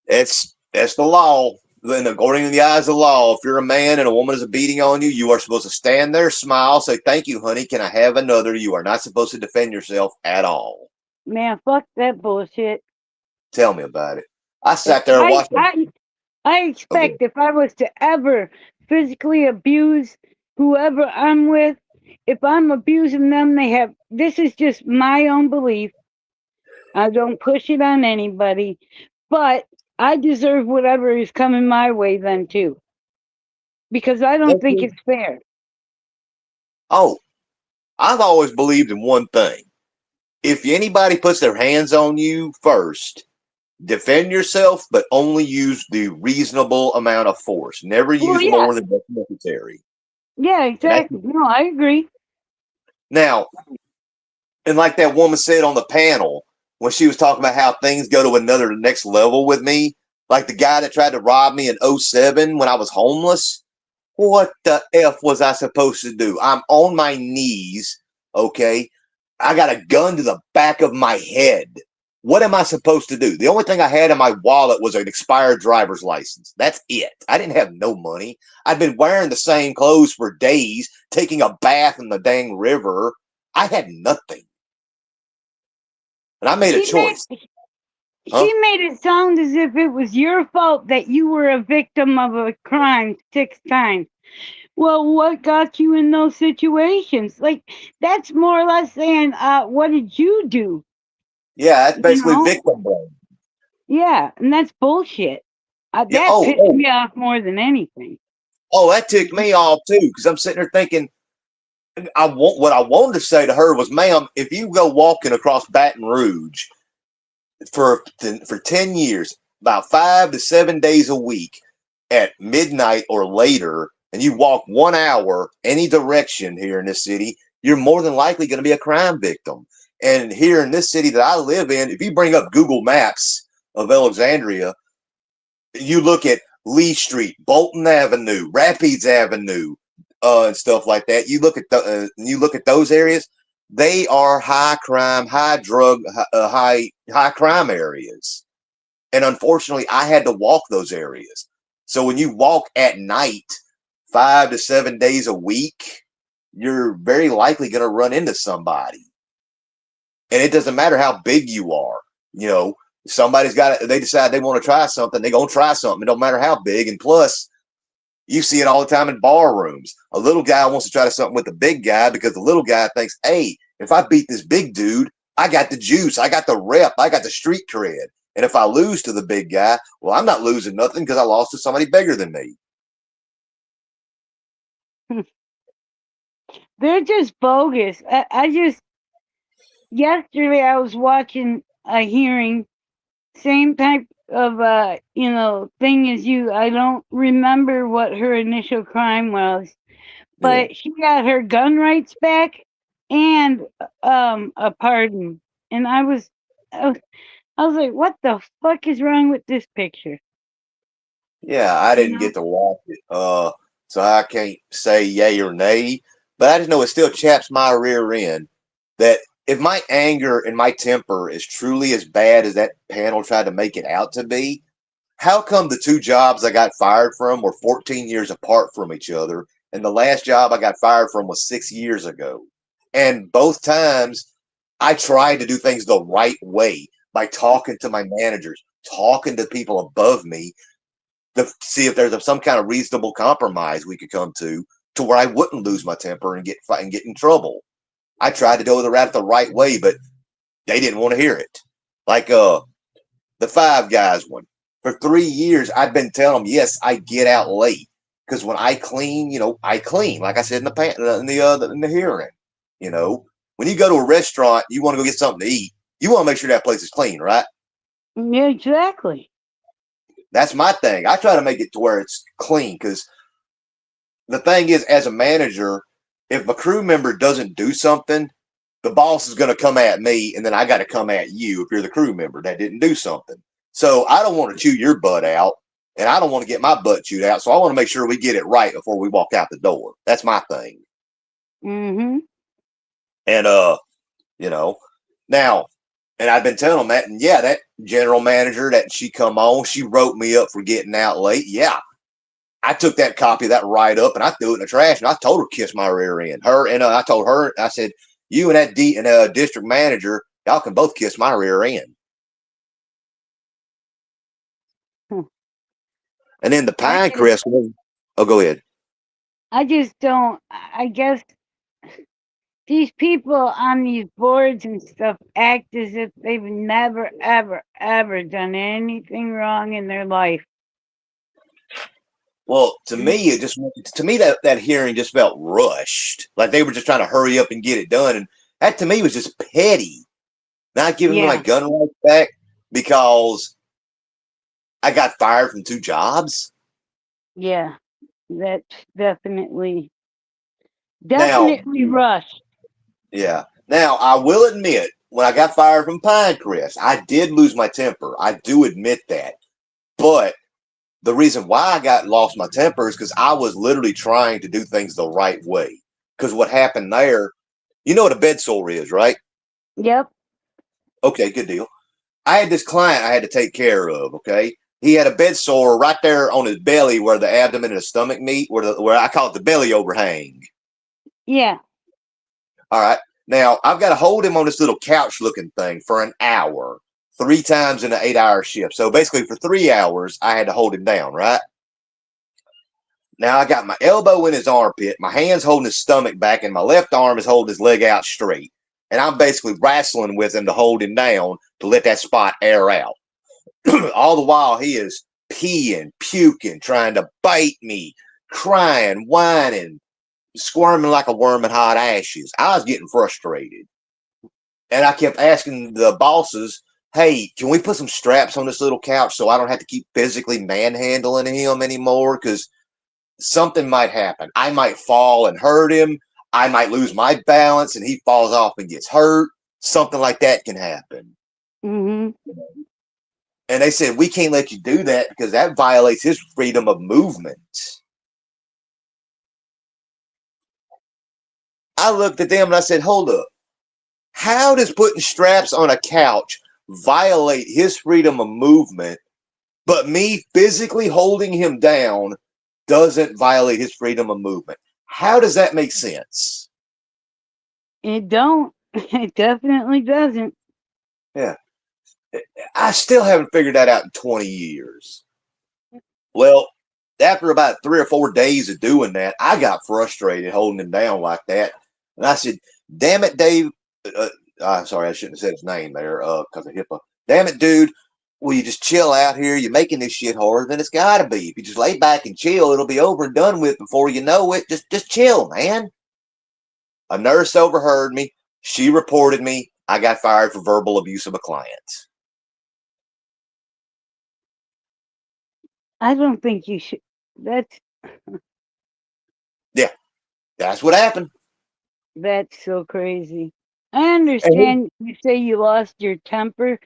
That's the law. Then, according to the eyes of the law, if you're a man and a woman is beating on you, you are supposed to stand there, smile, say, thank you, honey. Can I have another? You are not supposed to defend yourself at all. Man, fuck that bullshit. Tell me about it. I If sat there I, watching. I, I Okay. expect if I was to ever physically abuse whoever I'm with, if I'm abusing them, this is just my own belief. I don't push it on anybody, but I deserve whatever is coming my way then too, because I don't think it's fair. Oh, I've always believed in one thing. If anybody puts their hands on you first, defend yourself, but only use the reasonable amount of force. Never Well, use yeah, more than what's necessary. yeah, And that's exactly. No, I agree. now, and like that woman said on the panel when she was talking about how things go to another next level with me, like the guy that tried to rob me in '07 when I was homeless. What the F was I supposed to do? I'm on my knees, okay? I got a gun to the back of my head. What am I supposed to do? The only thing I had in my wallet was an expired driver's license. That's it. I didn't have no money. I'd been wearing the same clothes for days, taking a bath in the dang river. I had nothing. And I made a She made choice. Huh? she made it sound as if it was your fault that you were a victim of a crime 6 times. Well, what got you in those situations? Like, that's more or less saying, what did you do? Yeah, that's You basically know? victim blame. Yeah, and that's bullshit. Yeah. That pissed me off more than anything. That ticked me off too, because I'm sitting there thinking, what I wanted to say to her was, ma'am, if you go walking across Baton Rouge for 10 years, about 5 to 7 days a week at midnight or later, and you walk 1 hour any direction here in this city, you're more than likely going to be a crime victim. And here in this city that I live in, if you bring up Google Maps of Alexandria, you look at Lee Street, Bolton Avenue, Rapides Avenue, and stuff like that. You look at those areas; they are high crime, high drug, high crime areas. And unfortunately, I had to walk those areas. So when you walk at night 5 to 7 days a week, you're very likely going to run into somebody. And it doesn't matter how big you are. You know, somebody's got it. They decide they want to try something. They're going to try something. It don't matter how big. And plus, you see it all the time in bar rooms. A little guy wants to try something with the big guy because the little guy thinks, hey, if I beat this big dude, I got the juice. I got the rep. I got the street cred. And if I lose to the big guy, well, I'm not losing nothing because I lost to somebody bigger than me. They're just bogus. Yesterday I was watching a hearing, same type of thing as you. I don't remember what her initial crime was, but she got her gun rights back and a pardon. And I was like, what the fuck is wrong with this picture? Yeah, I didn't get to watch it, so I can't say yay or nay. But I just know it still chaps my rear end that if my anger and my temper is truly as bad as that panel tried to make it out to be, how come the two jobs I got fired from were 14 years apart from each other, and the last job I got fired from was 6 years ago? And both times I tried to do things the right way by talking to my managers, talking to people above me to see if there's some kind of reasonable compromise we could come to where I wouldn't lose my temper and get in trouble. I tried to go the route the right way, but they didn't want to hear it. Like the Five Guys one. For 3 years, I've been telling them, yes, I get out late because when I clean, I clean. Like I said in the hearing, when you go to a restaurant, you want to go get something to eat. You want to make sure that place is clean, right? Yeah, exactly. That's my thing. I try to make it to where it's clean because the thing is, as a manager, if a crew member doesn't do something, the boss is going to come at me, and then I got to come at you if you're the crew member that didn't do something. So I don't want to chew your butt out, and I don't want to get my butt chewed out. So I want to make sure we get it right before we walk out the door. That's my thing. Mm-hmm. And now, and I've been telling them that, and yeah, that general manager that she come on, she wrote me up for getting out late. Yeah, I took that copy of that write up and I threw it in the trash, and I told her to kiss my rear end. I told her, I said, you and that district manager, y'all can both kiss my rear end. And then the Pinecrest one. Oh, go ahead. I just don't. I guess these people on these boards and stuff act as if they've never, ever, ever done anything wrong in their life. Well, to me, that hearing just felt rushed. Like they were just trying to hurry up and get it done. And that to me was just petty. Not giving me my gun rights back because I got fired from 2 jobs. Yeah, that's definitely rushed. Yeah. Now, I will admit, when I got fired from Pinecrest, I did lose my temper. I do admit that. But the reason why I lost my temper is because I was literally trying to do things the right way. Because what happened there, you know what a bed sore is, right? Yep. Okay, good deal. I had this client I had to take care of, okay? He had a bed sore right there on his belly where the abdomen and the stomach meet, where I call it the belly overhang. Yeah. All right. Now, I've got to hold him on this little couch-looking thing for an hour, 3 times in an 8-hour shift. So basically for 3 hours, I had to hold him down, right? Now, I got my elbow in his armpit, my hand's holding his stomach back, and my left arm is holding his leg out straight. And I'm basically wrestling with him to hold him down to let that spot air out. All the while, he is peeing, puking, trying to bite me, crying, whining, squirming like a worm in hot ashes. I was getting frustrated. And I kept asking the bosses, hey, can we put some straps on this little couch so I don't have to keep physically manhandling him anymore? Because something might happen. I might fall and hurt him. I might lose my balance and he falls off and gets hurt. Something like that can happen. Mm-hmm. And they said, we can't let you do that because that violates his freedom of movement. I looked at them and I said, hold up. How does putting straps on a couch violate his freedom of movement, But me physically holding him down doesn't violate his freedom of movement. How does that make sense? It don't. It definitely doesn't. Yeah. I still haven't figured that out in 20 years. Well, after about 3 or 4 days of doing that, I got frustrated holding him down like that. And I said, damn it, Dave. I'm sorry, I shouldn't have said his name there because of HIPAA. Damn it, dude. Will you just chill out here? You're making this shit harder than it's got to be. If you just lay back and chill, it'll be over and done with before you know it. Just chill, man. A nurse overheard me. She reported me. I got fired for verbal abuse of a client. I don't think you should. That's That's what happened. so crazy. I understand you say you lost your temper.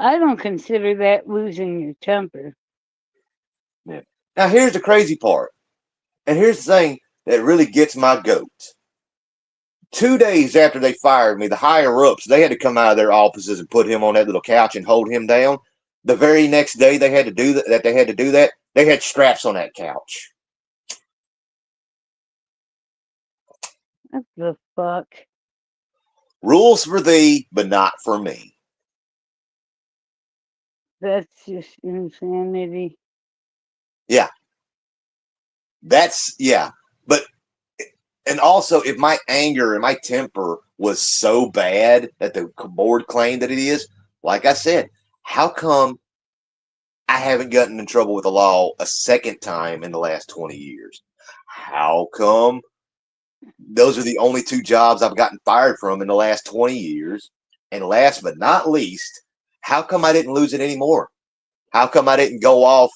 I don't consider that losing your temper. Yeah. Now, here's the crazy part. And here's the thing that really gets my goat. 2 days after they fired me, the higher ups, they had to come out of their offices and put him on that little couch and hold him down. The very next day they had to do that, they had straps on that couch. What the fuck? Rules for thee, but not for me. That's just insanity. Yeah. But and also, if my anger and my temper was so bad that the board claimed that it is, like I said, how come I haven't gotten in trouble with the law a second time in the last 20 years? How come those are the only 2 jobs I've gotten fired from in the last 20 years? And last but not least, how come I didn't lose it anymore? How come I didn't go off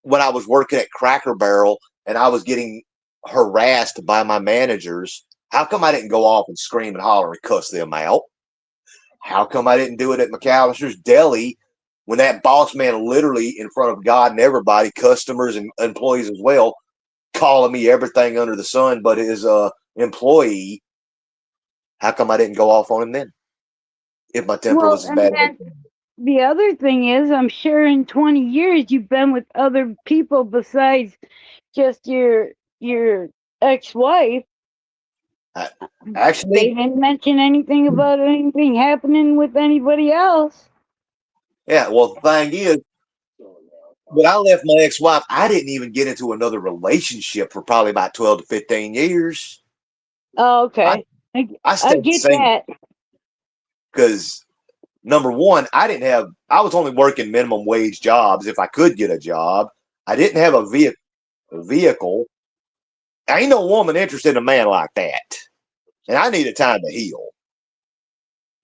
when I was working at Cracker Barrel and I was getting harassed by my managers? How come I didn't go off and scream and holler and cuss them out? How come I didn't do it at McAllister's Deli when that boss man literally in front of God and everybody, customers and employees as well, calling me everything under the sun but his employee? How come I didn't go off on him then if my temper Well, was as and bad? then the other thing is, I'm sure in 20 years you've been with other people besides just your ex-wife. They Actually, didn't mention anything about anything happening with anybody else. yeah. Well, the thing is, when I left my ex-wife, I didn't even get into another relationship for probably about 12 to 15 years. Oh, I, okay. I I stayed get single that. because number one, I was only working minimum wage jobs if I could get a job. I didn't have a vehicle. Ain't no woman interested in a man like that. And I needed time to heal.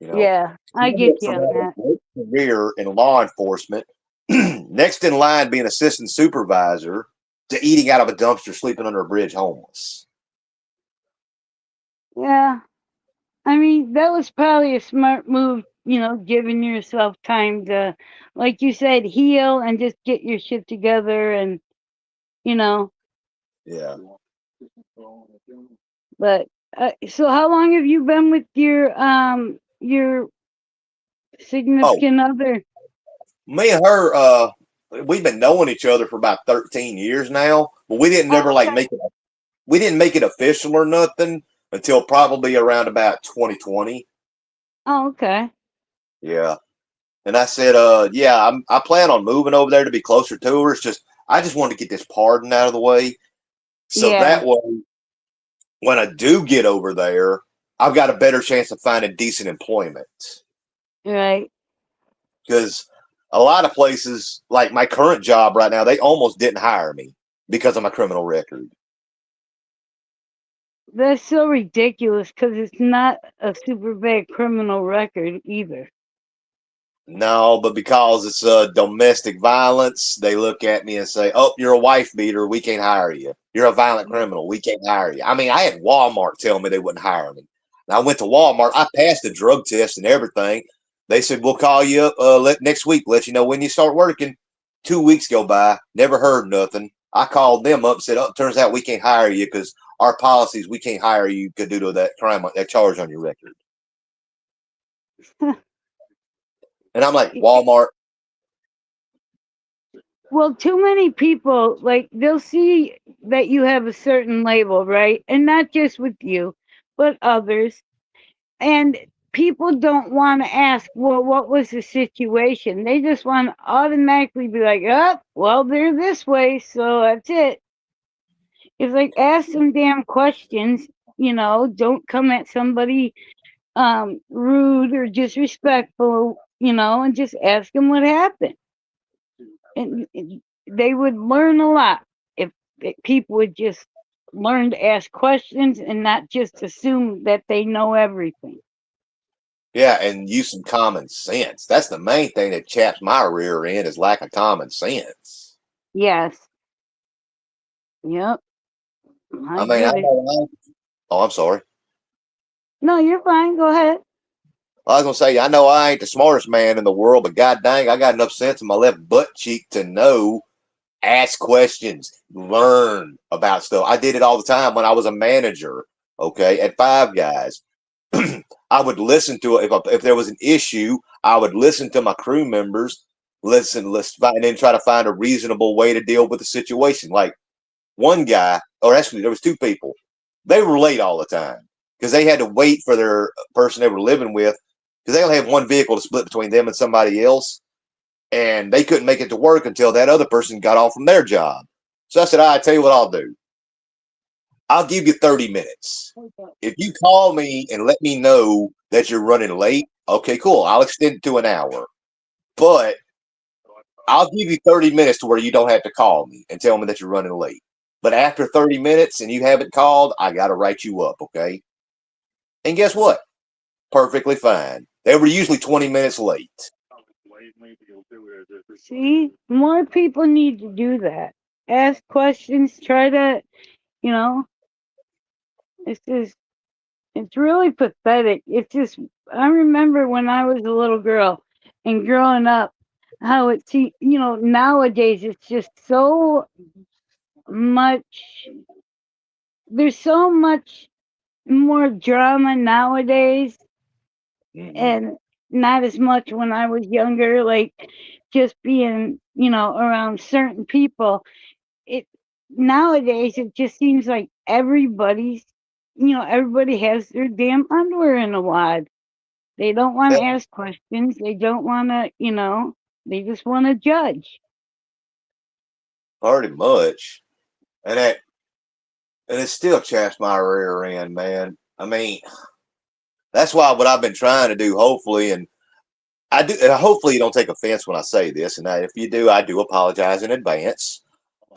You know, Yeah, I get you from on having that. a great career in law enforcement, next in line being assistant supervisor, to eating out of a dumpster, sleeping under a bridge, homeless. Yeah, I mean, that was probably a smart move, giving yourself time to, like you said, heal and just get your shit together and, you know, Yeah. but so how long have you been with your Oh, significant other? me and her, we've been knowing each other for about 13 years now, but we didn't never Oh, like okay. we didn't make it official or nothing until probably around about 2020. Oh, okay. Yeah. And I said, yeah, I plan on moving over there to be closer to her. It's just, I just want to get this pardon out of the way. So Yeah, that way, when I do get over there, I've got a better chance of finding decent employment. right. Because a lot of places, like my current job right now, they almost didn't hire me because of my criminal record. That's so ridiculous because it's not a super bad criminal record either. No, but because it's domestic violence, they look at me and say, "Oh, you're a wife beater. We can't hire you. You're a violent criminal. We can't hire you." I mean, I had Walmart tell me they wouldn't hire me. And I went to Walmart. I passed the drug test and everything. They said, "We'll call you up next week. Let you know when you start working." 2 weeks go by. Never heard nothing. I called them up and said, "Oh, turns out we can't hire you because our policies, we can't hire you due to that crime, that charge on your record." And I'm like, Walmart, Well, too many people, like, they'll see that you have a certain label, right? And not just with you, but others. And people don't want to ask, well, what was the situation? They just want to automatically be like, oh, well, they're this way, so that's it. It's like, ask some damn questions, don't come at somebody rude or disrespectful, and just ask them what happened. And they would learn a lot if people would just learn to ask questions and not just assume that they know everything. Yeah, and use some common sense. That's the main thing that chaps my rear end is lack of common sense. Yes. Yep. I I mean, get it. oh, I'm sorry. No, you're fine. Go ahead. I was gonna say, I know I ain't the smartest man in the world, but god dang, I got enough sense in my left butt cheek to know, ask questions, learn about stuff. I did it all the time when I was a manager, okay, at Five Guys. I would listen to it if there was an issue. I would listen to my crew members, listen, and then try to find a reasonable way to deal with the situation. Like one guy, or actually, there was two people. They were late all the time because they had to wait for their person they were living with because they only had one vehicle to split between them and somebody else, and they couldn't make it to work until that other person got off from their job. So I said, I tell you what I'll do. I'll give you 30 minutes. If you call me and let me know that you're running late, okay, cool. I'll extend it to an hour. But I'll give you 30 minutes to where you don't have to call me and tell me that you're running late. But after 30 minutes and you haven't called, I got to write you up, okay? And guess what? Perfectly fine. They were usually 20 minutes late. See, more people need to do that. Ask questions. Try to, you know, it's just, it's really pathetic. It's just, I remember when I was a little girl and growing up, how nowadays it's just so much, there's so much more drama nowadays and not as much when I was younger, like just being, around certain people. It nowadays it just seems like everybody has their damn underwear in a wad. They don't want Yeah, to ask questions. They don't want to, they just want to judge. pretty much. And that and it still chaps my rear end, man. I mean, that's why what I've been trying to do, hopefully, and I do. And hopefully, you don't take offense when I say this, and if you do, I do apologize in advance.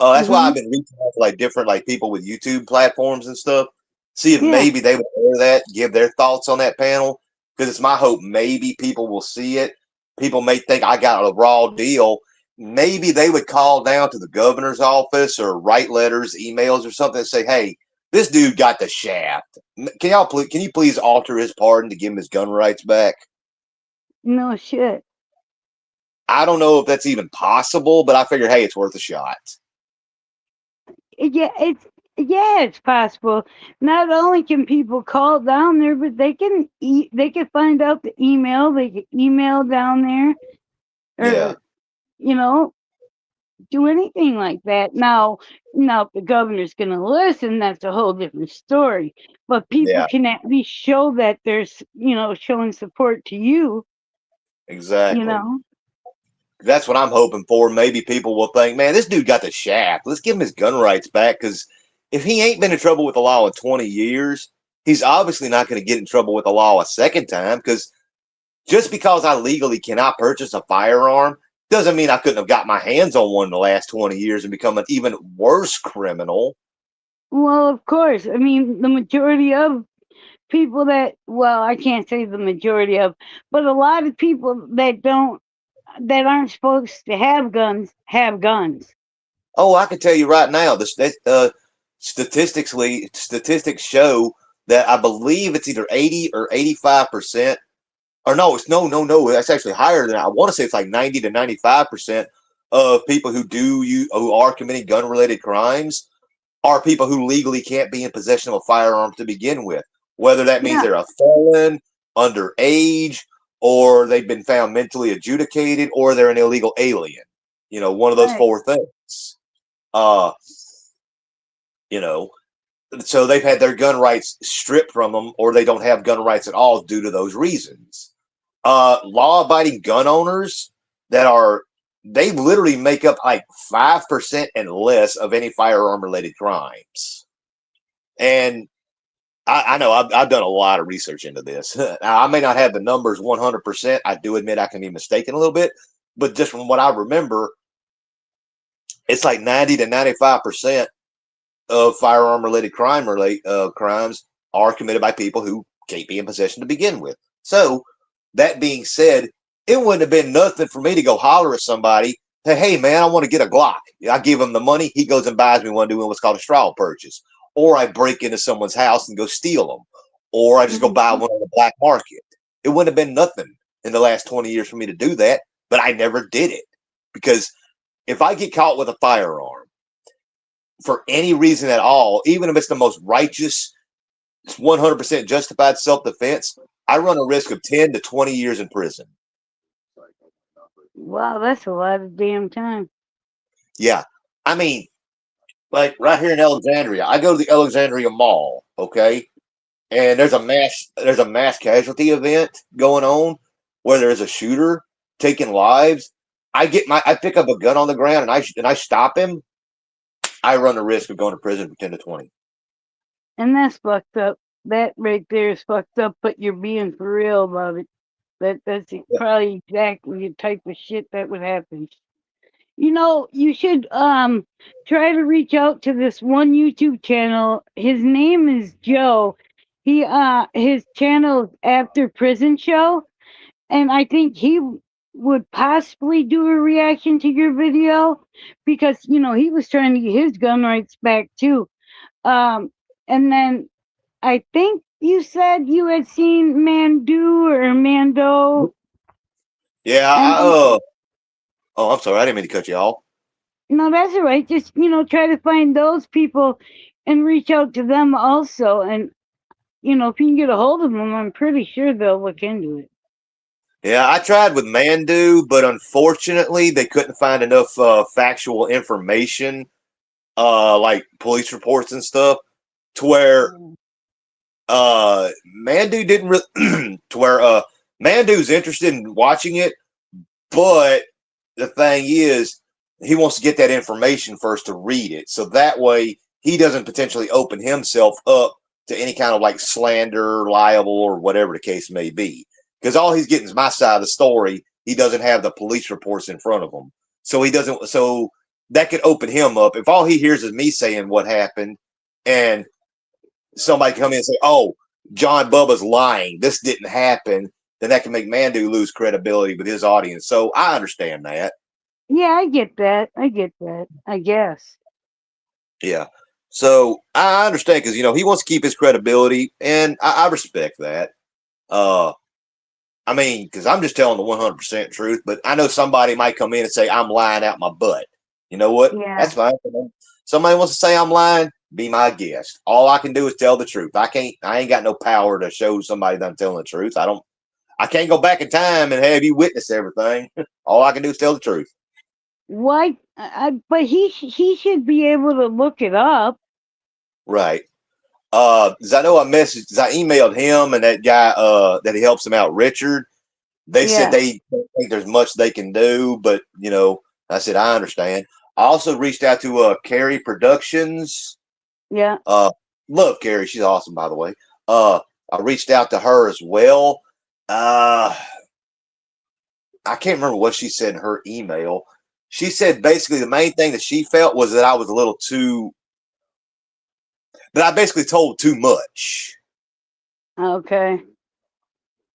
That's why Hmm. I've been reaching out to like different like people with YouTube platforms and stuff. See if Yeah. maybe they would air that, give their thoughts on that panel. Because it's my hope maybe people will see it. People may think I got a raw deal. Maybe they would call down to the governor's office or write letters, emails, or something and say, "Hey, this dude got the shaft. Can you please alter his pardon to give him his gun rights back?" No shit. I don't know if that's even possible, but I figure, hey, it's worth a shot. Yeah, it's possible. Not only can people call down there, but they can find out the email. They can email down there, Yeah, or you know, do anything like that. Now, if the governor's going to listen, that's a whole different story. But people yeah, can at least show that there's, showing support to you. You exactly. know. That's what I'm hoping for. Maybe people will think, man, this dude got the shaft. Let's give him his gun rights back. Because if he ain't been in trouble with the law in 20 years, he's obviously not going to get in trouble with the law a second time. Because just because I legally cannot purchase a firearm doesn't mean I couldn't have got my hands on one in the last 20 years and become an even worse criminal. Well, of course. I mean, the majority of people I can't say the majority of, but a lot of people that aren't supposed to have guns have guns. Oh, I can tell you right now, statistics show that I believe it's either 80 or 85%. Or no, it's no. That's actually higher than I want to say. It's like 90 to 95% of people who are committing gun related crimes are people who legally can't be in possession of a firearm to begin with. Whether that means Yeah. they're a felon, underage, or they've been found mentally adjudicated, or they're an illegal alien. one of those Right. four things. Uh, you know, so they've had their gun rights stripped from them, or they don't have gun rights at all due to those reasons. Law-abiding gun owners they literally make up like 5% and less of any firearm-related crimes. And I know I've done a lot of research into this. Now, I may not have the numbers 100%. I do admit I can be mistaken a little bit, but just from what I remember, it's like 90 to 95% of firearm-related crimes are committed by people who can't be in possession to begin with. So, that being said, it wouldn't have been nothing for me to go holler at somebody, hey man, I want to get a Glock. I give him the money, he goes and buys me one doing what's called a straw purchase. Or I break into someone's house and go steal them. Or I just go buy one on the black market. It wouldn't have been nothing in the last 20 years for me to do that, but I never did it. Because if I get caught with a firearm for any reason at all, even if it's the most righteous, 100% justified self-defense, I run a risk of 10 to 20 years in prison. Wow, that's a lot of damn time. Yeah. I mean, like right here in Alexandria, I go to the Alexandria Mall, okay? And there's a mass casualty event going on where there's a shooter taking lives. I pick up a gun on the ground and I stop him. I run the risk of going to prison for 10 to 20. And that's fucked up. That right there is fucked up, but you're being for real about it. That's probably exactly the type of shit that would happen. You should try to reach out to this one YouTube channel. His name is Joe. His channel is After Prison Show, and I think he would possibly do a reaction to your video because he was trying to get his gun rights back too. And then I think you said you had seen Mandu or Mando. Yeah, And oh, I'm sorry, I didn't mean to cut you off. no, that's all right. Just try to find those people and reach out to them also. And if you can get a hold of them, I'm pretty sure they'll look into it. Yeah, I tried with Mandu, but unfortunately, they couldn't find enough factual information, like police reports and stuff, to where Mandu didn't really, to where Mandu's interested in watching it, but the thing is, he wants to get that information first to read it, so that way he doesn't potentially open himself up to any kind of like slander, libel, or whatever the case may be. Because all he's getting is my side of the story. He doesn't have the police reports in front of him, so he doesn't. So that could open him up. If all he hears is me saying what happened, and somebody come in and say, "Oh, John Bubba's lying. This didn't happen," then that can make Mandu lose credibility with his audience. So I understand that. Yeah, I get that. I guess. Yeah. So I understand because he wants to keep his credibility, and I respect that. I mean, because I'm just telling the 100% truth, but I know somebody might come in and say I'm lying out my butt. You know what? Yeah. That's fine. Somebody wants to say I'm lying, be my guest. All I can do is tell the truth. I ain't got no power to show somebody that I'm telling the truth. I can't go back in time and have you witness everything. All I can do is tell the truth. Why? But he should be able to look it up. Right. Cause I know I emailed him and that guy, that he helps him out, Richard. They said they don't think there's much they can do, but I said, I understand. I also reached out to, Carrie Productions. Yeah. Love Carrie. She's awesome, by the way. I reached out to her as well. I can't remember what she said in her email. She said basically the main thing that she felt was that I was that I basically told too much. Okay.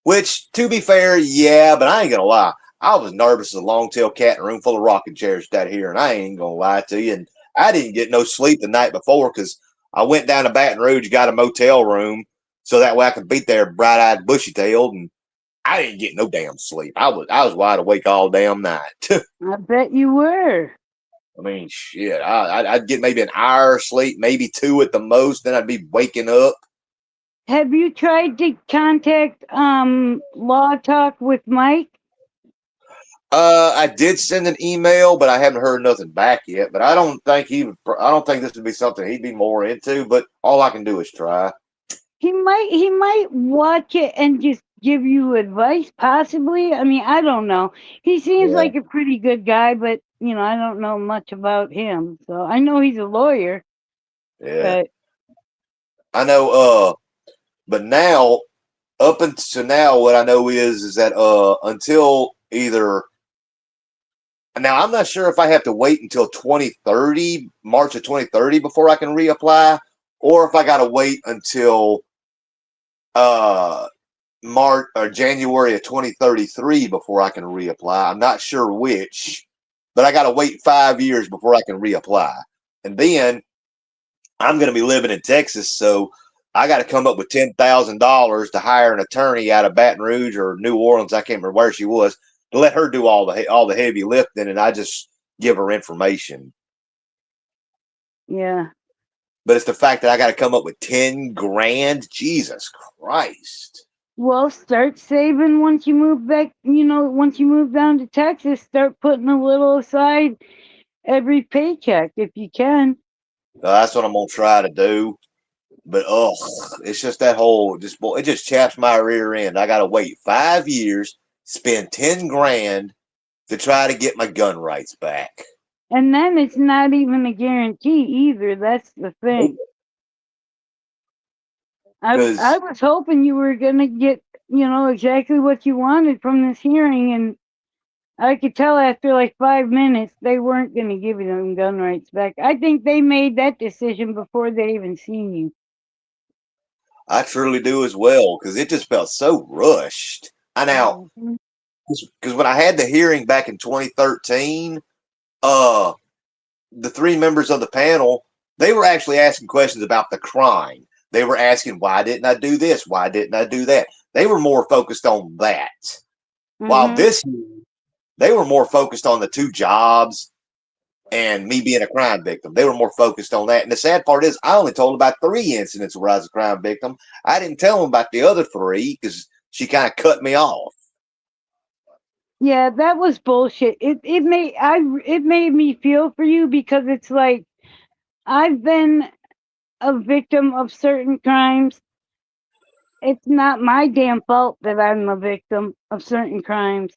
Which, to be fair, yeah, but I ain't gonna lie. I was nervous as a long-tailed cat in a room full of rocking chairs down here, and I ain't gonna lie to you. And I didn't get no sleep the night before because I went down to Baton Rouge, got a motel room, so that way I could be there bright-eyed, bushy-tailed, and I didn't get no damn sleep. I was wide awake all damn night. I bet you were. I mean, shit. I'd get maybe an hour of sleep, maybe two at the most. Then I'd be waking up. Have you tried to contact Law Talk with Mike? I did send an email, but I haven't heard nothing back yet. But I don't think I don't think this would be something he'd be more into. But all I can do is try. He might watch it and just give you advice, possibly. I mean, I don't know. He seems Yeah, like a pretty good guy, but I don't know much about him. So I know he's a lawyer, yeah. but I know. But now, up until now, what I know is that until either now, I'm not sure if I have to wait until 2030, March of 2030, before I can reapply, or if I got to wait until uh March or January of 2033 before I can reapply. I'm not sure which, but I got to wait 5 years before I can reapply. And then I'm going to be living in Texas, so I got to come up with $10,000 to hire an attorney out of Baton Rouge or New Orleans. I can't remember where she was, to let her do all the heavy lifting, and I just give her information. yeah. But it's the fact that I got to come up with 10 grand. Jesus Christ. Well, start saving once you move back. Once you move down to Texas, start putting a little aside every paycheck if you can. That's what I'm gonna try to do. But it's just that whole it just chaps my rear end. I gotta wait 5 years, spend 10 grand to try to get my gun rights back. And then it's not even a guarantee either. That's the thing. I Because was hoping you were gonna get exactly what you wanted from this hearing, and I could tell after like 5 minutes they weren't gonna give you them gun rights back. I think they made that decision before they even seen you. I truly do as well, because it just felt so rushed. I now Mhm. because when I had the hearing back in 2013, uh the three members of the panel, they were actually asking questions about the crime. They were asking, why didn't I do this? Why didn't I do that? They were more focused on that. While Mhm. this, they were more focused on the two jobs and me being a crime victim. They were more focused on that. And the sad part is, I only told about 3 incidents where I was a crime victim. I didn't tell them about the other three because she kind of cut me off. Yeah, that was bullshit. It made me feel for you because it's like I've been a victim of certain crimes. It's not my damn fault that I'm a victim of certain crimes.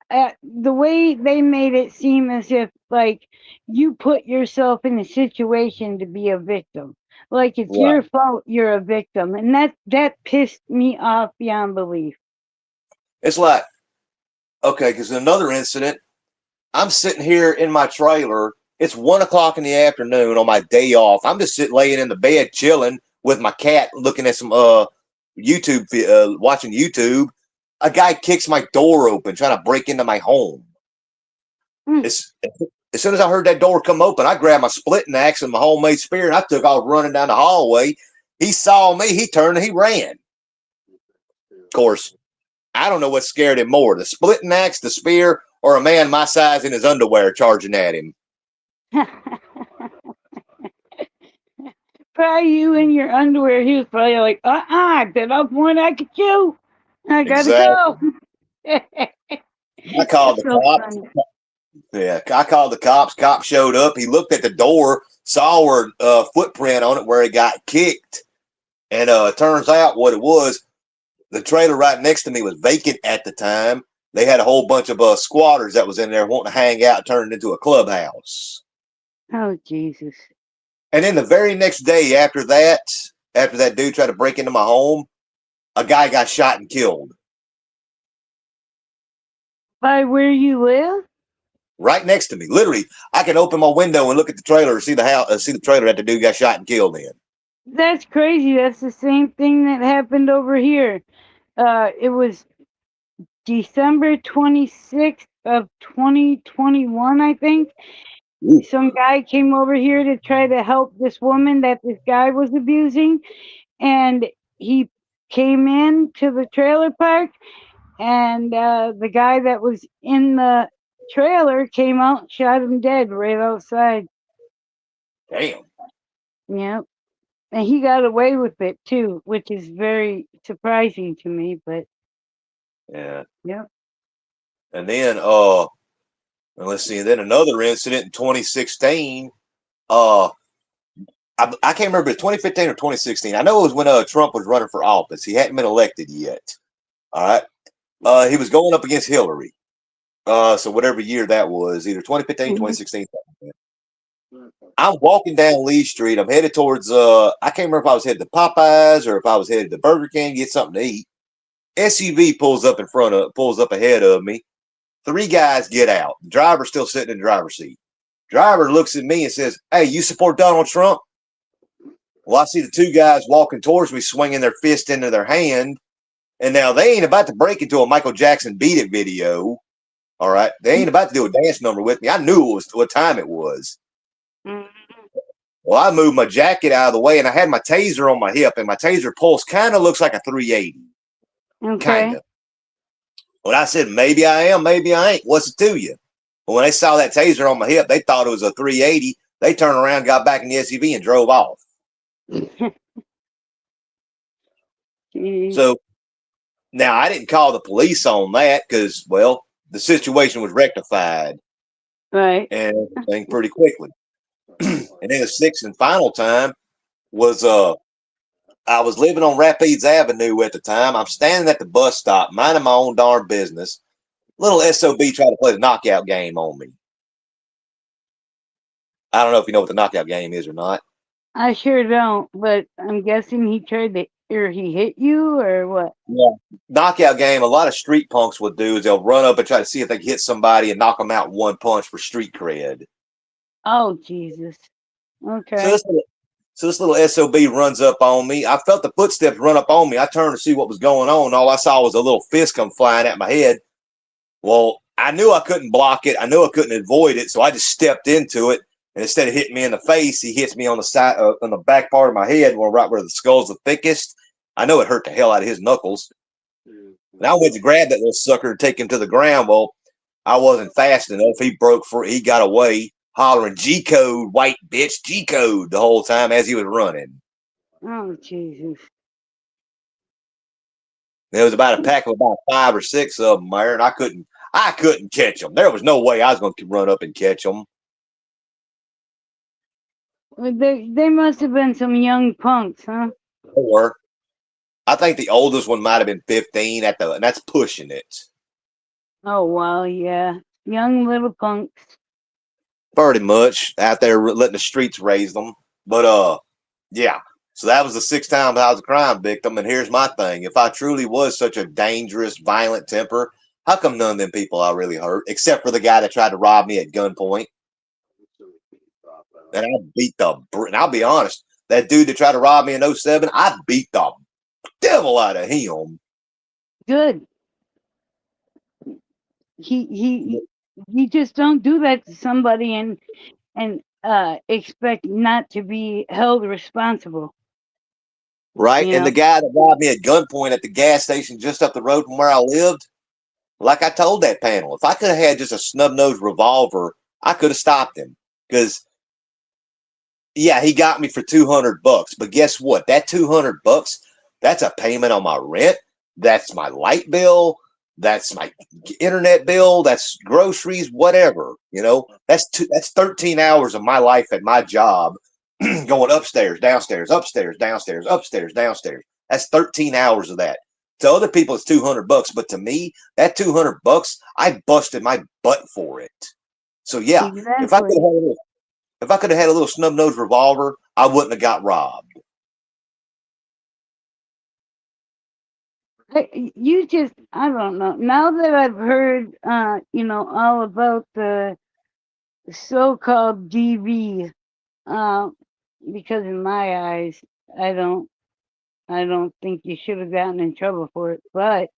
The way they made it seem as if like you put yourself in a situation to be a victim, like it's your Right. fault you're a victim, and that pissed me off beyond belief. It's like, okay, because another incident, I'm sitting here in my trailer. It's 1 o'clock in the afternoon on my day off. I'm just sitting laying in the bed chilling with my cat, looking at some YouTube, watching YouTube. A guy kicks my door open, trying to break into my home. Mm. It's, as soon as I heard that door come open, I grabbed my splitting axe and my homemade spear, and I took off running down the hallway. He saw me, he turned and he ran. Of course, I don't know what scared him more, the splitting axe, the spear, or a man my size in his underwear charging at him. Probably you in your underwear. He was probably like, did I point I could you? I gotta Exactly. go. That's I called the so cops. funny. Yeah, I called the cops. Cop showed up. He looked at the door, saw her footprint on it where he got kicked, and turns out what it was, the trailer right next to me was vacant at the time. They had a whole bunch of squatters that was in there wanting to hang out, turn it into a clubhouse. Oh Jesus! And then the very next day after that dude tried to break into my home, a guy got shot and killed By where you live? right next to me. Literally, I can open my window and look at the trailer and see the house, see the trailer that the dude got shot and killed in. That's crazy. That's the same thing that happened over here. It was December 26th of 2021, I think. Ooh, Some guy came over here to try to help this woman that this guy was abusing, and he came in to the trailer park, and the guy that was in the trailer came out and shot him dead right outside. damn. Yep. And he got away with it too, which is very surprising to me, but Yeah. yep. And then let's see, and then another incident in 2016. I can't remember if it was 2015 or 2016. I know it was when Trump was running for office. He hadn't been elected yet. All right. He was going up against Hillary. So whatever year that was, either 2015, 2016. I'm walking down Lee Street. I'm headed towards I can't remember if I was headed to Popeyes or if I was headed to Burger King, get something to eat. SUV pulls up ahead of me. 3 guys get out. The driver's still sitting in the driver's seat. Driver looks at me and says, "Hey, you support Donald Trump?" Well, I see the 2 guys walking towards me, swinging their fist into their hand. And now they ain't about to break into a Michael Jackson Beat It video. All right. They ain't about to do a dance number with me. I knew what time it was. Well, I moved my jacket out of the way and I had my taser on my hip, and my taser pulse kind of looks like a 380. Okay. Kind of. Well, I said, maybe I am, maybe I ain't. What's it to you? But when they saw that taser on my hip, they thought it was a 380. They turned around, got back in the SUV, and drove off. So now I didn't call the police on that because, well, the situation was rectified. Right. And everything pretty quickly. And then the 6th and final time was I was living on Rapides Avenue at the time. I'm standing at the bus stop, minding my own darn business. Little SOB tried to play the knockout game on me. I don't know if you know what the knockout game is or not. I sure don't, but I'm guessing he tried to, or he hit you, or what? Yeah. Knockout game, a lot of street punks would do is they'll run up and try to see if they can hit somebody and knock them out in one punch for street cred. Oh, Jesus. Okay. So this little SOB runs up on me. I felt the footsteps run up on me. I turned to see what was going on. All I saw was a little fist come flying at my head. Well, I knew I couldn't block it. I knew I couldn't avoid it. So I just stepped into it. And instead of hitting me in the face, he hits me on the side, on the back part of my head, right where the skull's the thickest. I know it hurt the hell out of his knuckles. And I went to grab that little sucker and take him to the ground. Well, I wasn't fast enough. He broke free. He got away, hollering G code, white bitch, G code the whole time as he was running. Oh, Jesus. There was about a pack of about 5 or 6 of them there, and I couldn't catch them. There was no way I was going to run up and catch them. Well, they must have been some young punks, huh? Or I think the oldest one might have been 15 and that's pushing it. Oh, wow, yeah. Young little punks. Pretty much out there letting the streets raise them. But yeah. So that was the 6th time I was a crime victim. And here's my thing. If I truly was such a dangerous, violent temper, how come none of them people I really hurt, except for the guy that tried to rob me at gunpoint? And and I'll be honest, that dude that tried to rob me in 07, I beat the devil out of him. Good. He just don't do that to somebody and expect not to be held responsible. Right? You And know? the guy that robbed me at gunpoint at the gas station just up the road from where I lived, like I told that panel, if I could have had just a snub-nosed revolver, I could have stopped him. Because, yeah, he got me for $200. But guess what? That $200, that's a payment on my rent. That's my light bill. That's my internet bill. That's groceries, whatever. You know, that's 13 hours of my life at my job going upstairs, downstairs, upstairs, downstairs, upstairs, downstairs. That's 13 hours of that. To other people, it's $200, but to me, that $200, I busted my butt for it. So yeah, Exactly. if I could have had a little snub-nosed revolver, I wouldn't have got robbed. You just, I don't know. Now that I've heard, all about the so-called DV, because in my eyes, I don't think you should have gotten in trouble for it. But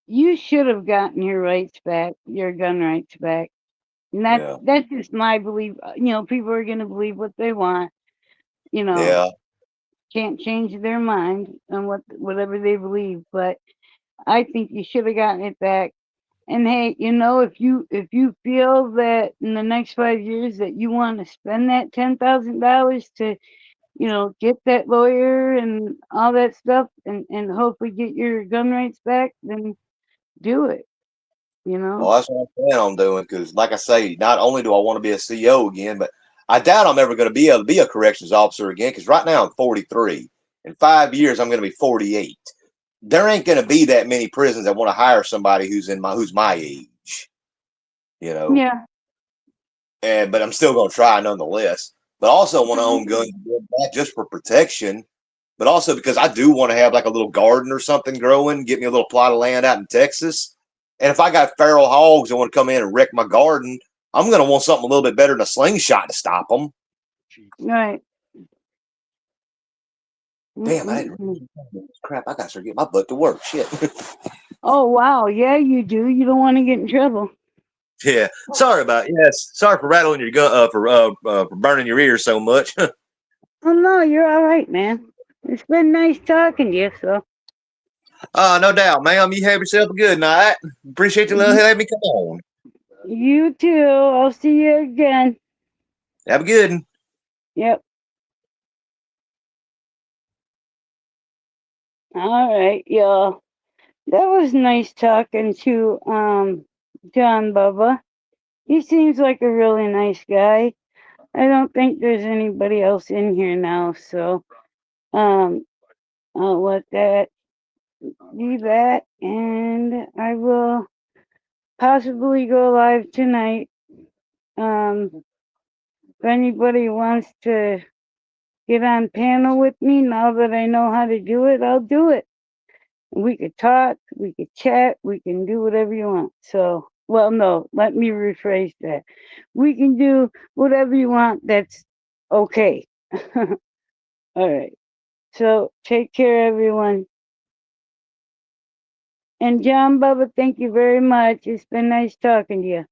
you should have gotten your rights back, your gun rights back. And that's just my belief. People are gonna believe what they want. Yeah. Can't change their mind on whatever they believe. But I think you should have gotten it back. And hey, if you feel that in the next 5 years that you want to spend that $10,000 to, get that lawyer and all that stuff and hopefully get your gun rights back, then do it. You Well, know? that's what I plan on doing because, like I say, not only do I want to be a CEO again, but I doubt I'm ever going to be able to be a corrections officer again because right now I'm 43. In 5 years, I'm going to be 48. There ain't going to be that many prisons that want to hire somebody who's my age, you know. Yeah. But I'm still going to try nonetheless. But I also want to own Mhm. guns, not just for protection, but also because I do want to have like a little garden or something growing, get me a little plot of land out in Texas. And if I got feral hogs that want to come in and wreck my garden, I'm going to want something a little bit better than a slingshot to stop them. Right. Damn, I didn't. Mm-mm-mm. Crap, I got to start getting my butt to work. Shit. Oh wow, yeah, you do. You don't want to get in trouble. Yeah. Yes. Sorry for rattling your gun, for burning your ears so much. Oh no, you're all right, man. It's been nice talking to you. So No doubt, ma'am. You have yourself a good night. Appreciate you you, letting me come on. you too. I'll see you again. Have a good one. Yep. All right, y'all. That was nice talking to John Bubba. He seems like a really nice guy. I don't think there's anybody else in here now, so um I'll let that be that, and I will possibly go live tonight. If anybody wants to get on panel with me now that I know how to do it, I'll do it. We could talk, we could chat, we can do whatever you want. So, well, no, let me rephrase that. We can do whatever you want that's okay. All right. So, take care, everyone. And John Bubba, thank you very much. It's been nice talking to you.